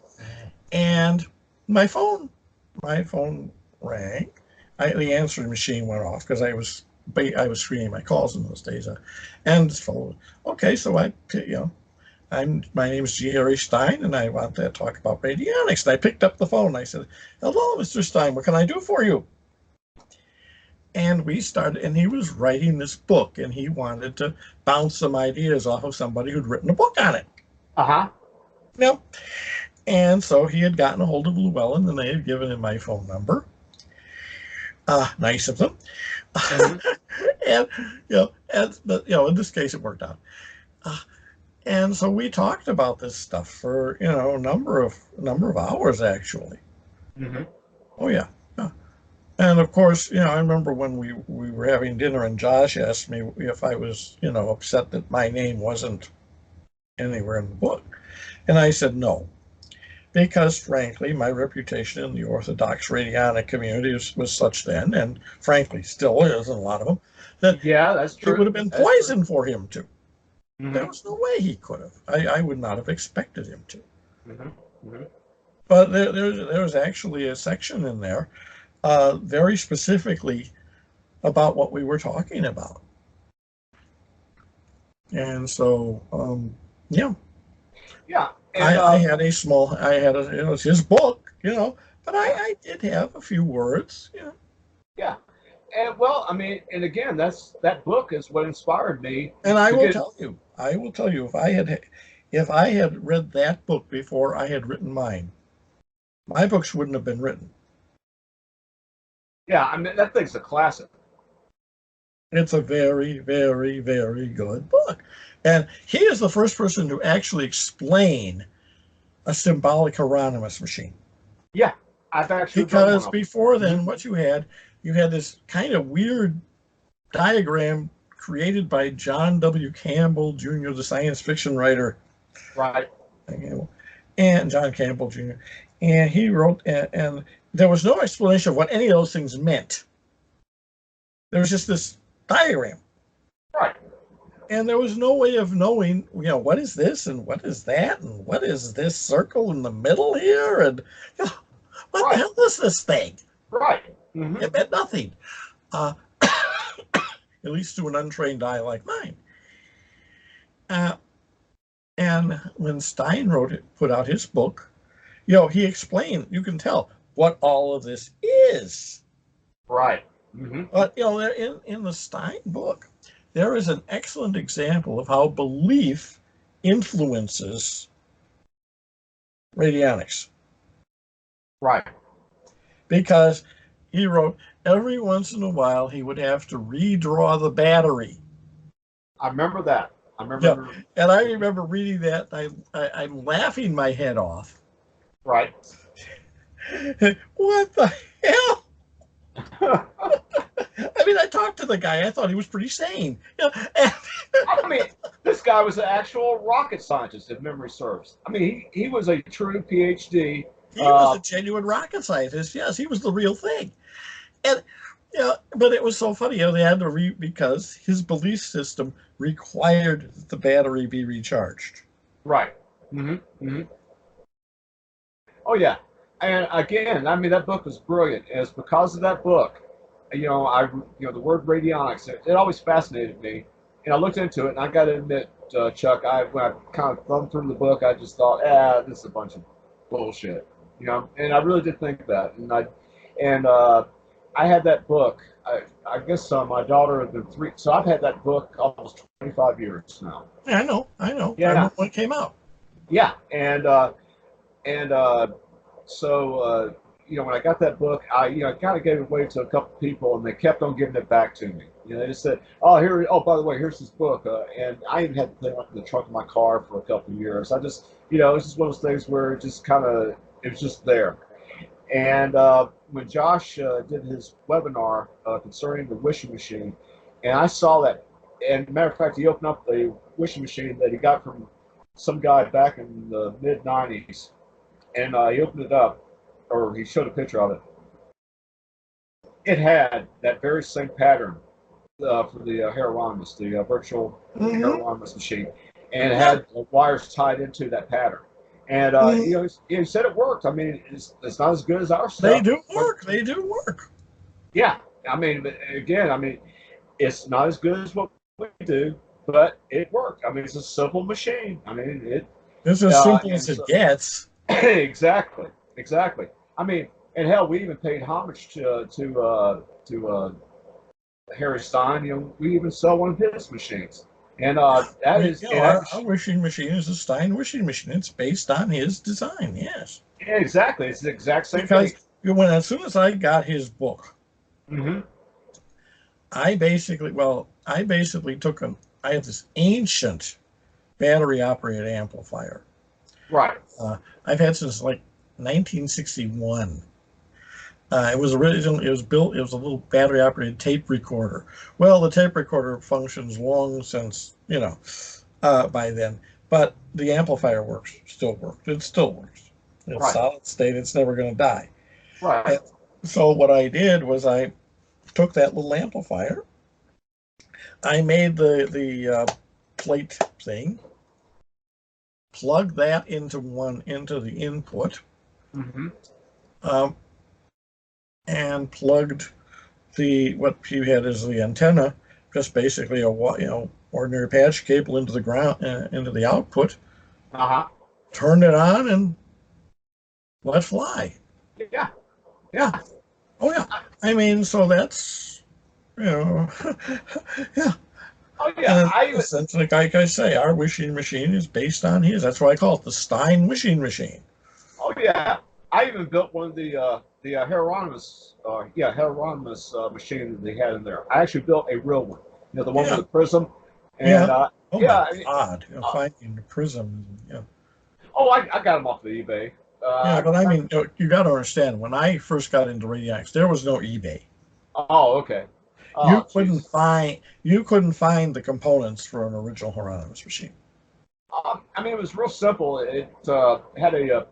and my phone, my phone rang. The answering machine went off because I was screening my calls in those days, and so okay, so my name is G. Harry Stein, and I want to talk about radionics. And I picked up the phone. And I said, "Hello, Mr. Stein. What can I do for you?" And we started, and he was writing this book, and he wanted to bounce some ideas off of somebody who'd written a book on it. Uh-huh. Yep. And so he had gotten a hold of Llewellyn, and they had given him my phone number. Nice of them. Mm-hmm. And but in this case, it worked out. And so we talked about this stuff for a number of hours actually. Mm-hmm. Oh yeah. Yeah. And of course, I remember when we were having dinner and Josh asked me if I was, upset that my name wasn't anywhere in the book. And I said no, because frankly, my reputation in the Orthodox radionic community was such then, and frankly still is in a lot of them, that Yeah, that's it true. would have been That's true. poison for him to. There Mm-hmm. was no way he could have. I would not have expected him to. Mm-hmm. Mm-hmm. But there was actually a section in there very specifically about what we were talking about. And so, yeah, Yeah, and it was his book, but I did have a few words, yeah, and well, I mean, and again, that book is what inspired me and I to will get. tell you, if I had read that book before I had written mine, my books wouldn't have been written. Yeah, I mean, that thing's a classic. It's a very, very, very good book. And he is the first person to actually explain a symbolic Hieronymus machine. Yeah, I've actually done one Because of them. before Mm-hmm. then, what you had this kind of weird diagram created by John W. Campbell Jr., the science fiction writer, Right. and John Campbell Jr. And he wrote, and there was no explanation of what any of those things meant. There was just this diagram. Right. And there was no way of knowing, what is this and what is that and what is this circle in the middle here and what the Right. hell is this thing? Right. It meant nothing, uh, at least to an untrained eye like mine. And when Stein put out his book, he explained, you can tell what all of this is. Right. But, in the Stein book, there is an excellent example of how belief influences radionics. Right. Because he wrote, every once in a while, he would have to redraw the battery. I remember that. Yeah. And I remember reading that, I'm laughing my head off. Right. What the hell? I mean, I talked to the guy. I thought he was pretty sane. I mean, this guy was an actual rocket scientist, if memory serves. I mean, he was a true PhD. He was a genuine rocket scientist. Yes, he was the real thing. And but it was so funny. They had to because his belief system required that the battery be recharged. Right. Oh yeah. And again, I mean, that book was brilliant. And it's because of that book, the word radionics, it always fascinated me. And I looked into it, and I got to admit, Chuck, when I kind of thumbed through the book, I just thought, this is a bunch of bullshit, And I really did think that. And I had that book. I guess my daughter had been 3. So I've had that book almost 25 years now. Yeah, I know. Yeah. I remember when it came out. Yeah, so when I got that book, I kind of gave it away to a couple people, and they kept on giving it back to me. They just said, by the way, here's this book, and I even had the thing up in the trunk of my car for a couple of years. I just, it was just one of those things where it was just there. And when Josh did his webinar concerning the wishing machine, and I saw that, and matter of fact, he opened up the wishing machine that he got from some guy back in the mid-90s, and he opened it up, or he showed a picture of it. It had that very same pattern for the Hieronymus, the virtual Hieronymus machine, and it had wires tied into that pattern. And he said it worked. I mean, it's not as good as our stuff. They do work. Yeah, I mean, but again, it's not as good as what we do, but it worked. I mean, it's a simple machine. I mean, it's as simple as it gets. Exactly. I mean, and hell, we even paid homage to Harry Stein. We even sell one of his machines. And that is our wishing machine is a Stein wishing machine. It's based on his design. Yes. Yeah, exactly. It's the exact same thing. Because as soon as I got his book, I basically took I have this ancient battery operated amplifier. Right. I've had since like 1961. It was a little battery operated tape recorder. Well, the tape recorder functions long since, by then, but the amplifier still works. It still works. It's solid state. It's never going to die. Right. And so what I did was I took that little amplifier. I made the plate thing, plugged that into the input. And plugged what you had as the antenna, just basically a ordinary patch cable into the ground, into the output. Turned it on and let fly. Yeah. Oh yeah. I mean, so that's yeah. Oh yeah. Essentially, like I say, our wishing machine is based on his. That's why I call it the Stein wishing machine. Oh yeah. I even built one of the Hieronymus machine that they had in there. I actually built a real one. The one with the prism. And, my God! Finding the prism. Yeah. Oh, I got them off of eBay. But I mean, you got to understand. When I first got into radionics, there was no eBay. Oh, okay. You couldn't find the components for an original Hieronymus machine. I mean, it was real simple. It had a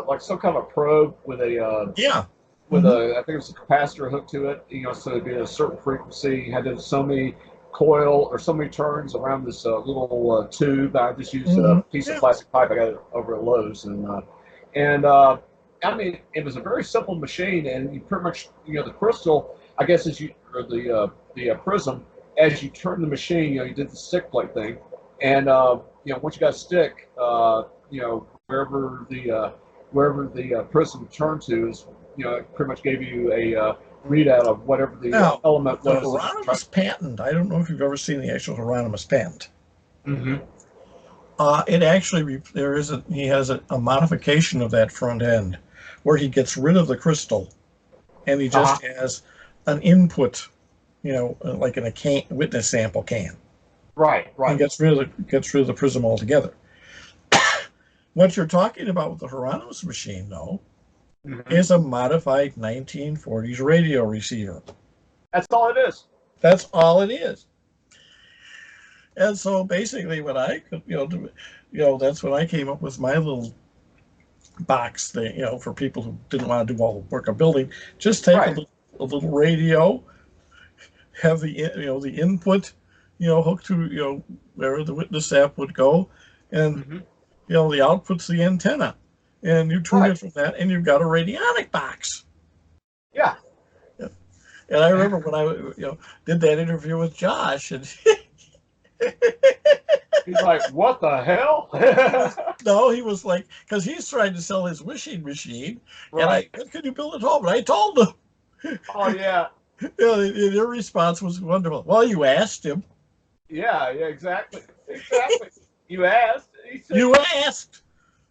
like some kind of a probe with a I think it was a capacitor hooked to it. So it'd be a certain frequency. You had to so many coil or so many turns around this little tube. I just used a piece of plastic pipe. I got it over at Lowe's, and I mean, it was a very simple machine, and you pretty much, the crystal, I guess, as you or the prism, as you turn the machine, you did the stick plate thing, and once you got a stick, wherever the prism turned to is, it pretty much gave you a readout of whatever the Now, element the was. Hieronymus patent, I don't know if you've ever seen the actual Hieronymus patent. Mm-hmm. It actually, he has a modification of that front end where he gets rid of the crystal and he just has an input, like in a witness sample can. Right. And gets rid of the prism altogether. What you're talking about with the Hieronymus machine, though, is a modified 1940s radio receiver. That's all it is. That's all it is. And so basically, what I could, that's when I came up with my little box thing, for people who didn't want to do all the work of building. Just take a little radio, have the input, hooked to where the witness app would go, and the output's the antenna, and you tune it from that, and you've got a radionic box. Yeah. And I remember when I did that interview with Josh, and he's like, "What the hell?" No, he was like, because he's trying to sell his wishing machine, and could you build it home? And I told him. Oh yeah. Your response was wonderful. Well, you asked him. Yeah, exactly. You asked. You asked.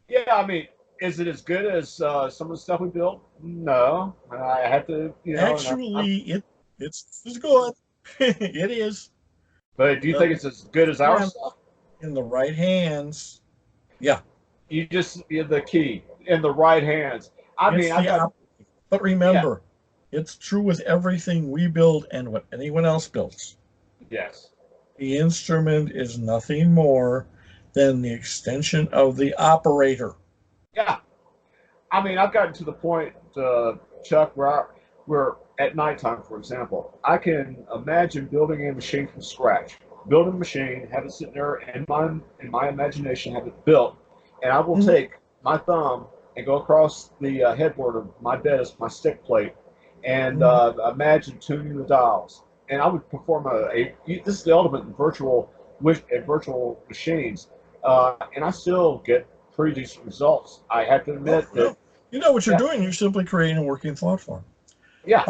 Yeah, I mean, is it as good as some of the stuff we built? No, I have to. Actually, it's good. It is. But do you think it's as good as our stuff? In the right hands, yeah. You the key in the right hands. I mean, but remember, it's true with everything we build and what anyone else builds. Yes. The instrument is nothing more than the extension of the operator. Yeah. I mean, I've gotten to the point, Chuck, where at nighttime, for example, I can imagine building a machine from scratch. Build a machine, have it sitting there, and in my imagination, have it built, and I will take my thumb and go across the headboard of my desk, my stick plate, and imagine tuning the dials. And I would perform this is the ultimate in virtual machines, and I still get pretty decent results. I have to admit that. You know what you're doing? You're simply creating a working thought form. Yeah.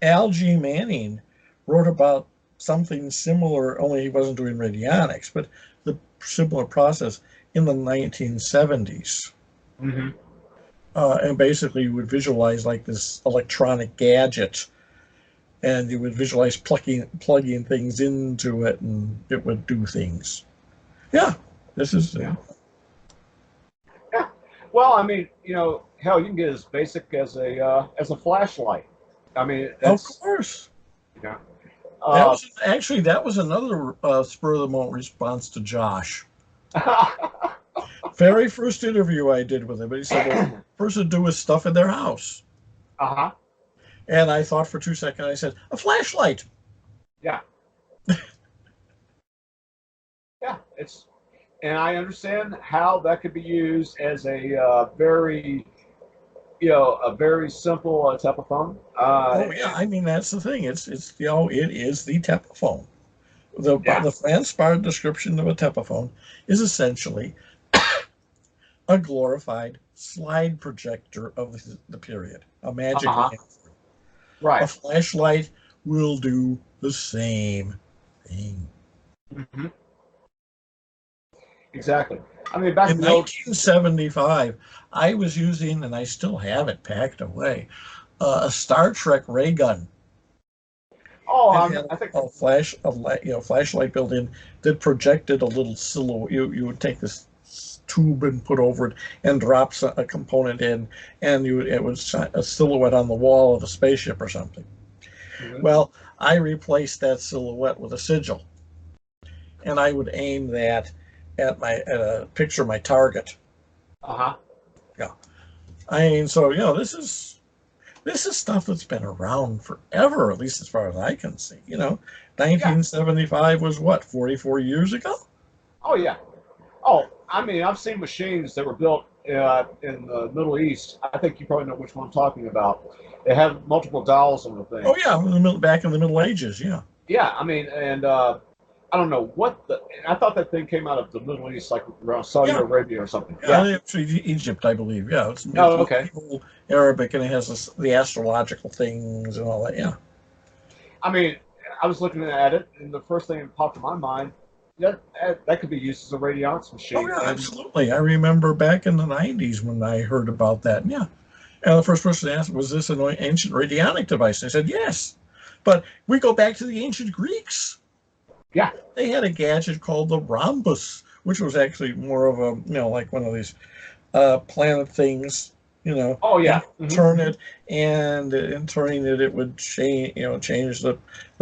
Al G. Manning wrote about something similar, only he wasn't doing radionics, but the similar process in the 1970s. And basically you would visualize like this electronic gadget, and you would visualize plugging things into it, and it would do things. Yeah, this is... Yeah. Well, I mean, hell, you can get as basic as a flashlight. I mean, of course. Yeah. That was another spur of the moment response to Josh. Very first interview I did with him, but he said, well, first to do his stuff in their house. And I thought for 2 seconds, I said, a flashlight. Yeah. Yeah, and I understand how that could be used as a very simple telephone. I mean, that's the thing. It is the telephone. The transpired description of a telephone is essentially a glorified slide projector of the period, a magic lamp. Right. A flashlight will do the same thing. Exactly. I mean, back in 1975, I was using, and I still have it packed away, a Star Trek ray gun. Oh, I think a flashlight built in that projected a little silhouette. You would take this tube and put over it and drop a component in, and it was a silhouette on the wall of a spaceship or something. Well, I replaced that silhouette with a sigil, and I would aim that at a picture of my target. Yeah. I mean, so this is stuff that's been around forever, at least as far as I can see. 1975 was what, 44 years ago? Oh yeah. Oh, I mean, I've seen machines that were built in the Middle East. I think you probably know which one I'm talking about. They have multiple dials on the thing. Oh yeah, back in the Middle Ages, yeah. Yeah, I mean, and I don't know what the. I thought that thing came out of the Middle East, like around Saudi Yeah. Arabia or something. Yeah, Yeah. actually Egypt, I believe. Yeah, it's Oh, okay. medieval Arabic, and it has the astrological things and all that. Yeah. I mean, I was looking at it, and the first thing that popped in my mind, that could be used as a radionics Oh machine. yeah, And absolutely. I remember back in the '90s when I heard about that. Yeah, and the first person asked, "Was this an ancient radionic device?" I said, "Yes." But we go back to the ancient Greeks. yeah, They had a gadget called the rhombus, which was actually more of a, like one of these planet things, oh and yeah, hmm turn it, and in turning it, it would change the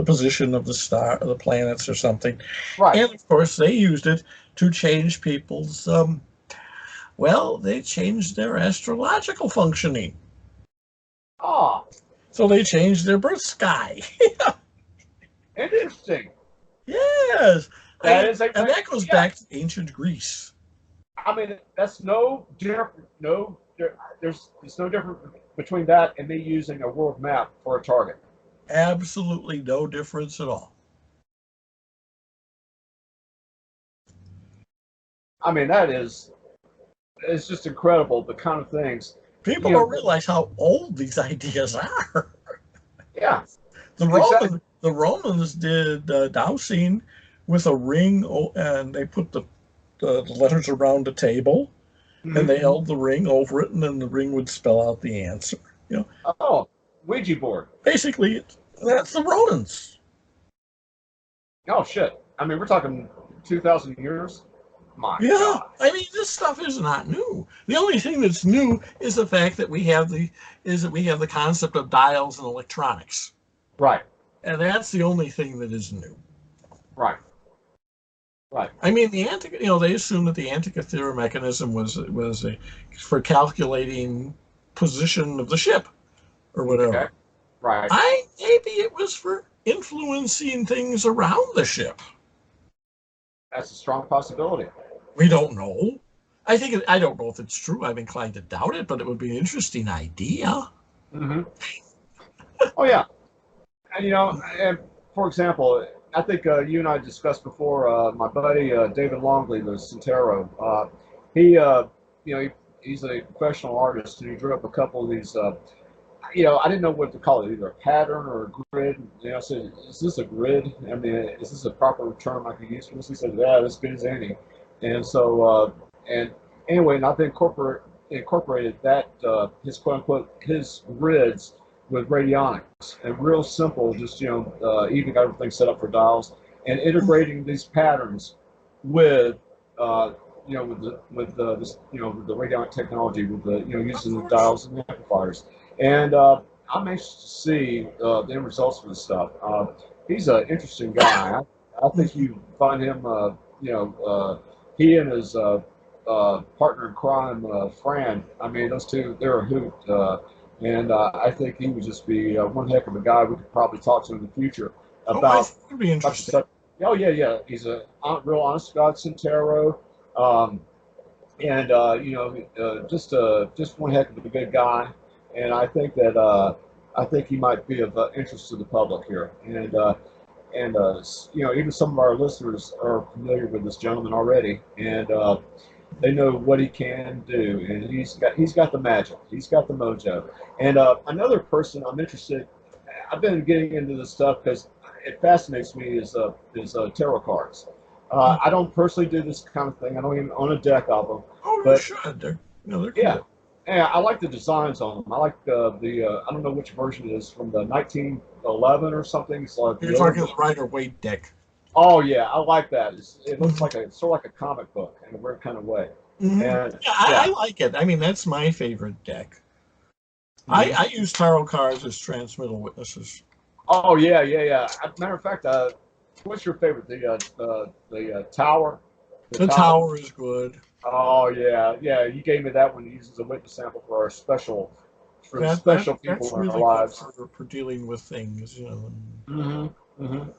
position of the planets or something. right. And of course, they used it to change people's, they changed their astrological functioning. Ah, So they changed their birth sky. interesting. Yes. That is a And that goes yeah. back to ancient Greece. I mean, that's no different. There's no different between that and me using a world map for a target. Absolutely no difference at all. I mean, it's just incredible the kind of things. People You don't know, realize how old these ideas are. yeah, The exactly. Romans did dowsing with a ring, and they put the letters around a table, and hmm they held the ring over it, and then the ring would spell out the answer. You know, Oh, Ouija board. basically, that's the Romans. Oh shit. I mean, we're talking 2,000 years. My Yeah, God. I mean, this stuff is not new. The only thing that's new is the fact that we have the concept of dials and electronics, Right. and that's the only thing that is new. Right. Right. I mean, they assume that the Antikythera mechanism was for calculating position of the ship or Okay. whatever. Right. Maybe it was for influencing things around the ship. That's a strong possibility. We don't know. I don't know if it's true. I'm inclined to doubt it, but it would be an interesting idea. hmm Oh yeah. And and for example, I think you and I discussed before. My buddy David Longley, the Centero. He, he's a professional artist, and he drew up a couple of these. I didn't know what to call it, either a pattern or a grid. I said, "Is this a grid? I mean, is this a proper term I could use for this?" He said, "Yeah, as good as any." And so, and anyway, and I've incorporated that his quote unquote his grids with radionics, and real simple, just even got everything set up for dials and integrating these patterns with uh, with the radionic technology, with the Of using the course. dials and the amplifiers. And I'm anxious to see the end results of this stuff. He's an interesting guy. I think you find him, he and his partner in crime, Fran. I mean, those two, they're a hoot. And I think he would just be one heck of a guy we could probably talk to in the future Oh, I about think it would be about the interesting. stuff. Oh yeah, yeah. He's a real honest God Centero. Um, and just one heck of a good guy. And I think he might be of interest to the public here. And even some of our listeners are familiar with this gentleman already, and they know what he can do. And he's got the magic, he's got the mojo. And another person I'm interested. I've been getting into this stuff because it fascinates me is tarot cards. I don't personally do this kind of thing. I don't even own a deck of them, Oh, you but should. They're yeah, cool. yeah, I like the designs on them. I like I don't know which version it is from the 1911 or something. It's like You're the old talking one. the Rider Waite deck. Oh yeah, I like that. It looks Mhm. like it's sort of like a comic book in a weird kind of way. Yeah, And I yeah, like it. I mean, that's my favorite deck. hmm I use tarot cards as transmittal witnesses. oh yeah, yeah, yeah. Matter of fact, what's your favorite? The tower, the The tower. Tower is good. Oh yeah, yeah. You gave me that one to use as a witness sample for the special That's people in our really good lives. for dealing with things, and hmm hmm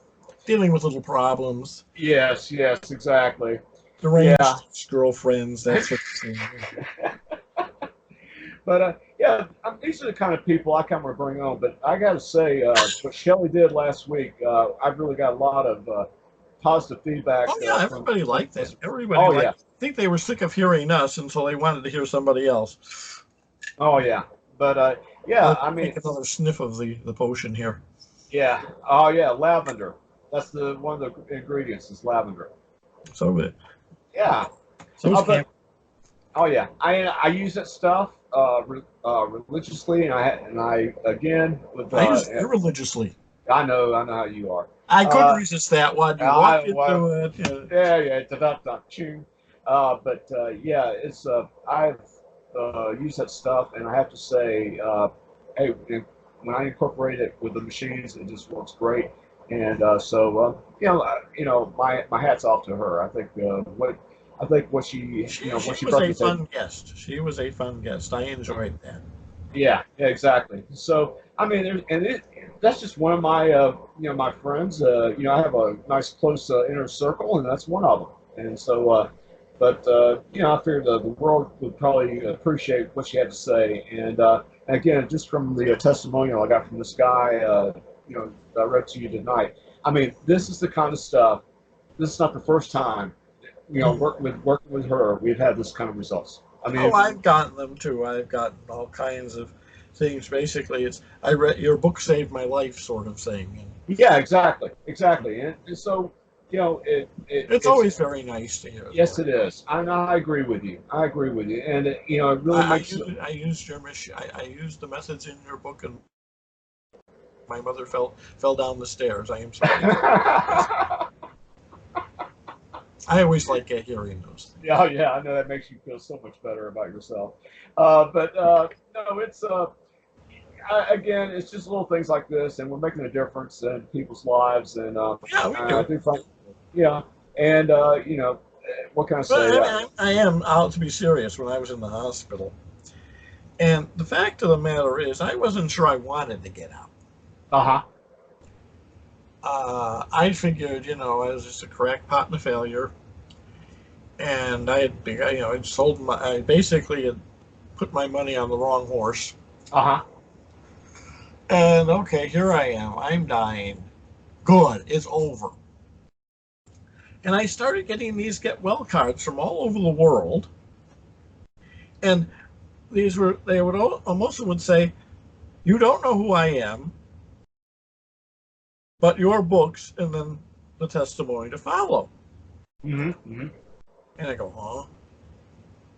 dealing with little problems, Yes, yes, exactly. deranged Yeah. girlfriends, that sort of thing. But yeah, these are the kind of people I kind of bring on. But I got to say, what Shelley did last week, I've really got a lot of positive feedback Oh yeah, from. everybody liked that. Everybody Oh yeah, liked. I think they were sick of hearing us, and so they wanted to hear somebody else. oh yeah. But yeah, Let I me mean, take another sniff of the potion here. yeah, oh yeah, lavender. That's the one of the ingredients is lavender. So, Yeah, so but oh yeah, I use that stuff religiously, and I again with I use it religiously. I know how you are. I couldn't resist that one. You walked Well, into it. Yeah. yeah, da ching. But yeah, it's I've used that stuff, and I have to say, hey, when I incorporate it with the machines, it just works great. And you know, my hat's off to her. I think what she She what she was brought a to the table. fun guest. She was a fun guest. I enjoyed that. Yeah, exactly. So I mean, that's just one of my my friends. I have a nice close inner circle, and that's one of them. And so, I figured the world would probably appreciate what she had to say. And again, just from the testimonial I got from this guy, that I read to you tonight. I mean, this is the kind of stuff. This is not the first time, working with her, we've had this kind of results. I Oh, mean, I've gotten them too. I've gotten all kinds of things. Basically, it's I read your book saved my life, sort of thing. And yeah, exactly. And so, it's it's always very nice to hear yes, that. it is. I agree with you. I agree with you, and it really makes. I used your I used the methods in your book, and my mother fell down the stairs. I am sorry. I always like hearing those things. Yeah, yeah, I know that makes you feel so much better about yourself. But no, it's again, it's just little things like this, and we're making a difference in people's lives, and Yeah, we I do. do find, yeah, and what can I But say? I am out to be serious. When I was in the hospital, and the fact of the matter is, I wasn't sure I wanted to get out. Uh-huh. I figured, I was just a crackpot and a failure, and I basically had put my money on the wrong horse. Uh-huh. And okay, here I am. I'm dying. Good, it's over. And I started getting these get well cards from all over the world, and they would most would say, "You don't know who I am, but your books," and then the testimony to follow. Mm-hmm. Mm-hmm. And I go, "Huh?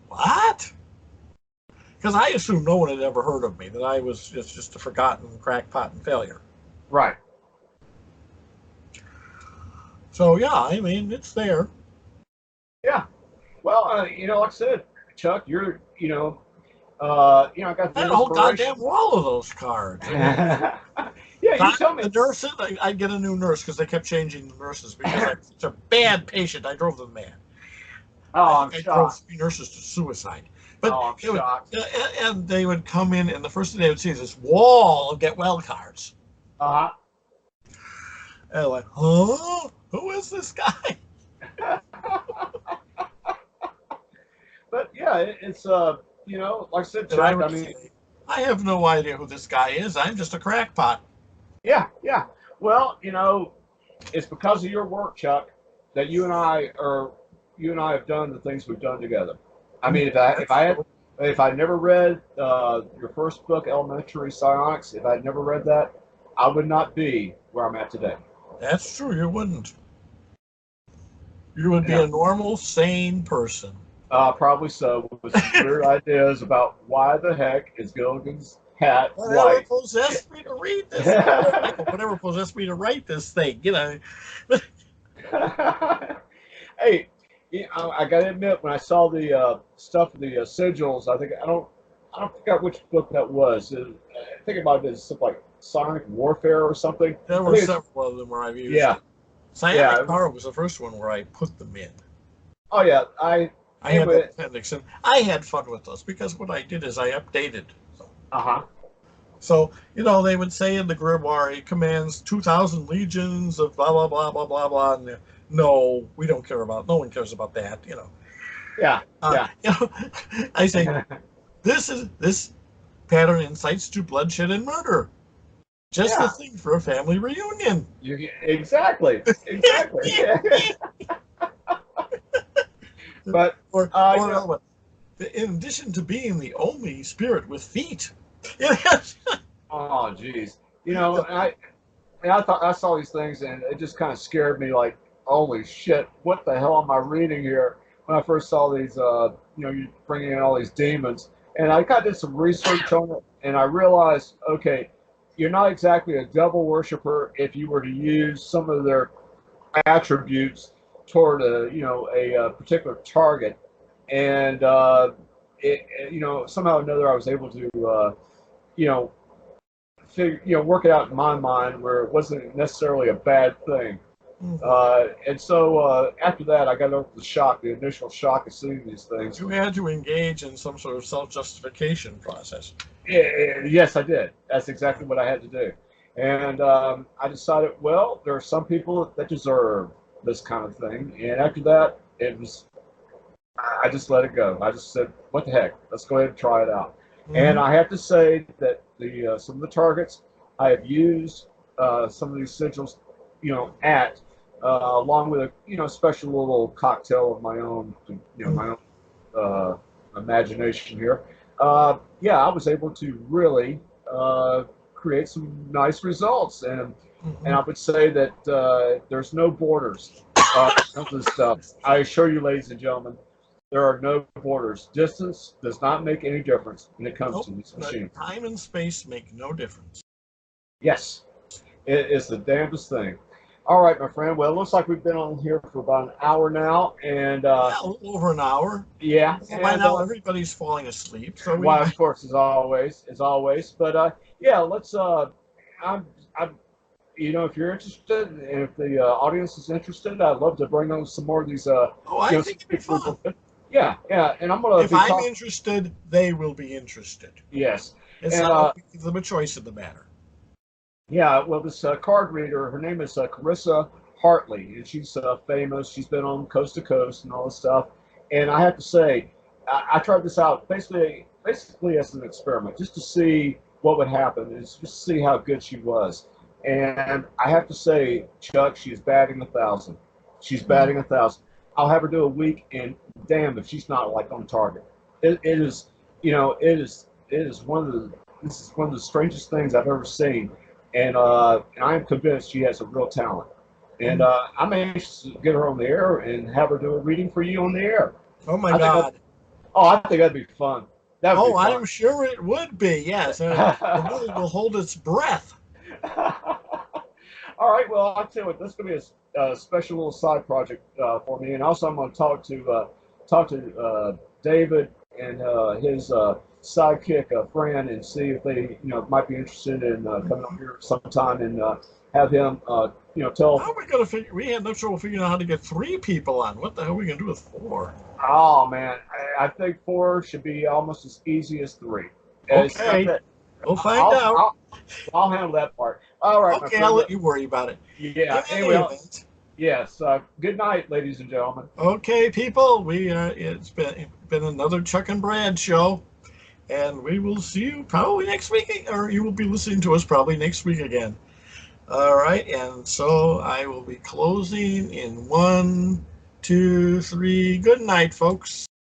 What?" Because I assumed no one had ever heard of me, that I was just a forgotten crackpot and failure. Right. So yeah, I mean, it's there. Yeah. Well, like I said, Chuck, I got I the had a whole inspiration. goddamn wall of those cards. Yeah, you tell me. The nurses, I'd get a new nurse because they kept changing the nurses because I was such a bad patient. I drove them mad. I Oh, I'm think I drove shocked. 3 nurses to suicide. But Oh, I'm shocked. and they would come in, and the first thing they would see is this wall of get well cards. Uh-huh. And they're like, huh? Who is this guy? But yeah, it's like I said, And I Chuck. I would mean, say, I have no idea who this guy is. I'm just a crackpot. yeah, yeah. Well, it's because of your work, Chuck, that you and I have done the things we've done together. I mean, if I never read your first book, Elementary Psionics, if I'd never read that, I would not be where I'm at today. That's true. You wouldn't. You would be Yeah. a normal, sane person. Probably so, with some weird ideas about why the heck is Gilligan's hat Whatever white. possessed me to read this? Whatever possessed me to write this thing? Hey, I got to admit, when I saw the stuff, the sigils, I don't forget which book that was. I think about it as something like Sonic Warfare or something. There were several of them where I've used Yeah, it. Psionic Power was the first one where I put them in. Oh yeah, I had the appendix, and I had fun with those because what I did is I updated. Uh-huh. So, they would say in the grimoire, he commands 2,000 legions of blah, blah, blah, blah, blah, blah. And no, we don't care about, no one cares about that, Yeah, yeah. I say, This pattern incites to bloodshed and murder. Just the Yeah. thing for a family reunion. Exactly. Exactly. But Or you know, in addition to being the only spirit with feet. Yes. oh geez, and I thought I saw these things and it just kind of scared me. Like, holy shit, what the hell am I reading here? When I first saw these, you bringing in all these demons, and I kind of did some research on it, and I realized, okay, you're not exactly a devil worshiper if you were to use some of their attributes toward a particular target, and somehow or another I was able to you know work it out in my mind where it wasn't necessarily a bad thing. And so after that, I got over the initial shock of seeing these things. You had to engage in some sort of self-justification process. Yes, I did. That's exactly what I had to do. And I decided, well, there are some people that deserve this kind of thing. And after that, I just let it go. I just said, what the heck? Let's go ahead and try it out. And I have to say that some of the targets I have used some of these sigils, at along with a special little cocktail of my own, my own imagination here. Yeah, I was able to really create some nice results, and I would say that there's no borders of this stuff. I assure you, ladies and gentlemen, there are no borders. Distance does not make any difference when it comes to these machines. Time and space make no difference. Yes, it is the damnedest thing. All right, my friend. Well, it looks like we've been on here for about an hour now, and yeah, a little over an hour. Yeah. Well, by now everybody's falling asleep. So well, of course, as always. But yeah, let's. I'm. If you're interested, and if the audience is interested, I'd love to bring on some more of these. I think it'd be fun. Yeah, and I'm gonna. If I'm interested, they will be interested. Yes. It's not give them a choice in the matter. Yeah, well, this card reader, her name is Carissa Hartley, and she's famous. She's been on Coast to Coast and all this stuff. And I have to say, I tried this out basically as an experiment, just to see what would happen, and just to see how good she was. And I have to say, Chuck, she's batting 1,000. She's batting 1,000. I'll have her do a week, and damn if she's not like on target. It is one of the strangest things I've ever seen. And I am convinced she has a real talent. And I'm anxious to get her on the air and have her do a reading for you on the air. Oh, my God. I think that'd be fun. I'm sure it would be, yes. The world will hold its breath. All right, well, I'll tell you what, this is going to be a special little side project for me. And also I'm going to talk to David and his sidekick, Fran, and see if they, might be interested in coming up here sometime and have him, tell. How are we gonna figure? We had no trouble figuring out how to get 3 people on. What the hell are we gonna do with 4? Oh man, I think 4 should be almost as easy as 3. Okay, we'll find out. I'll handle that part. All right. Okay, I'll let you worry about it. Yeah. Anyway. Yes. Good night, ladies and gentlemen. Okay, people. It's been another Chuck and Brad show. And we will see you probably next week, or you will be listening to us probably next week again. All right, and so I will be closing in 1, 2, 3. Good night, folks.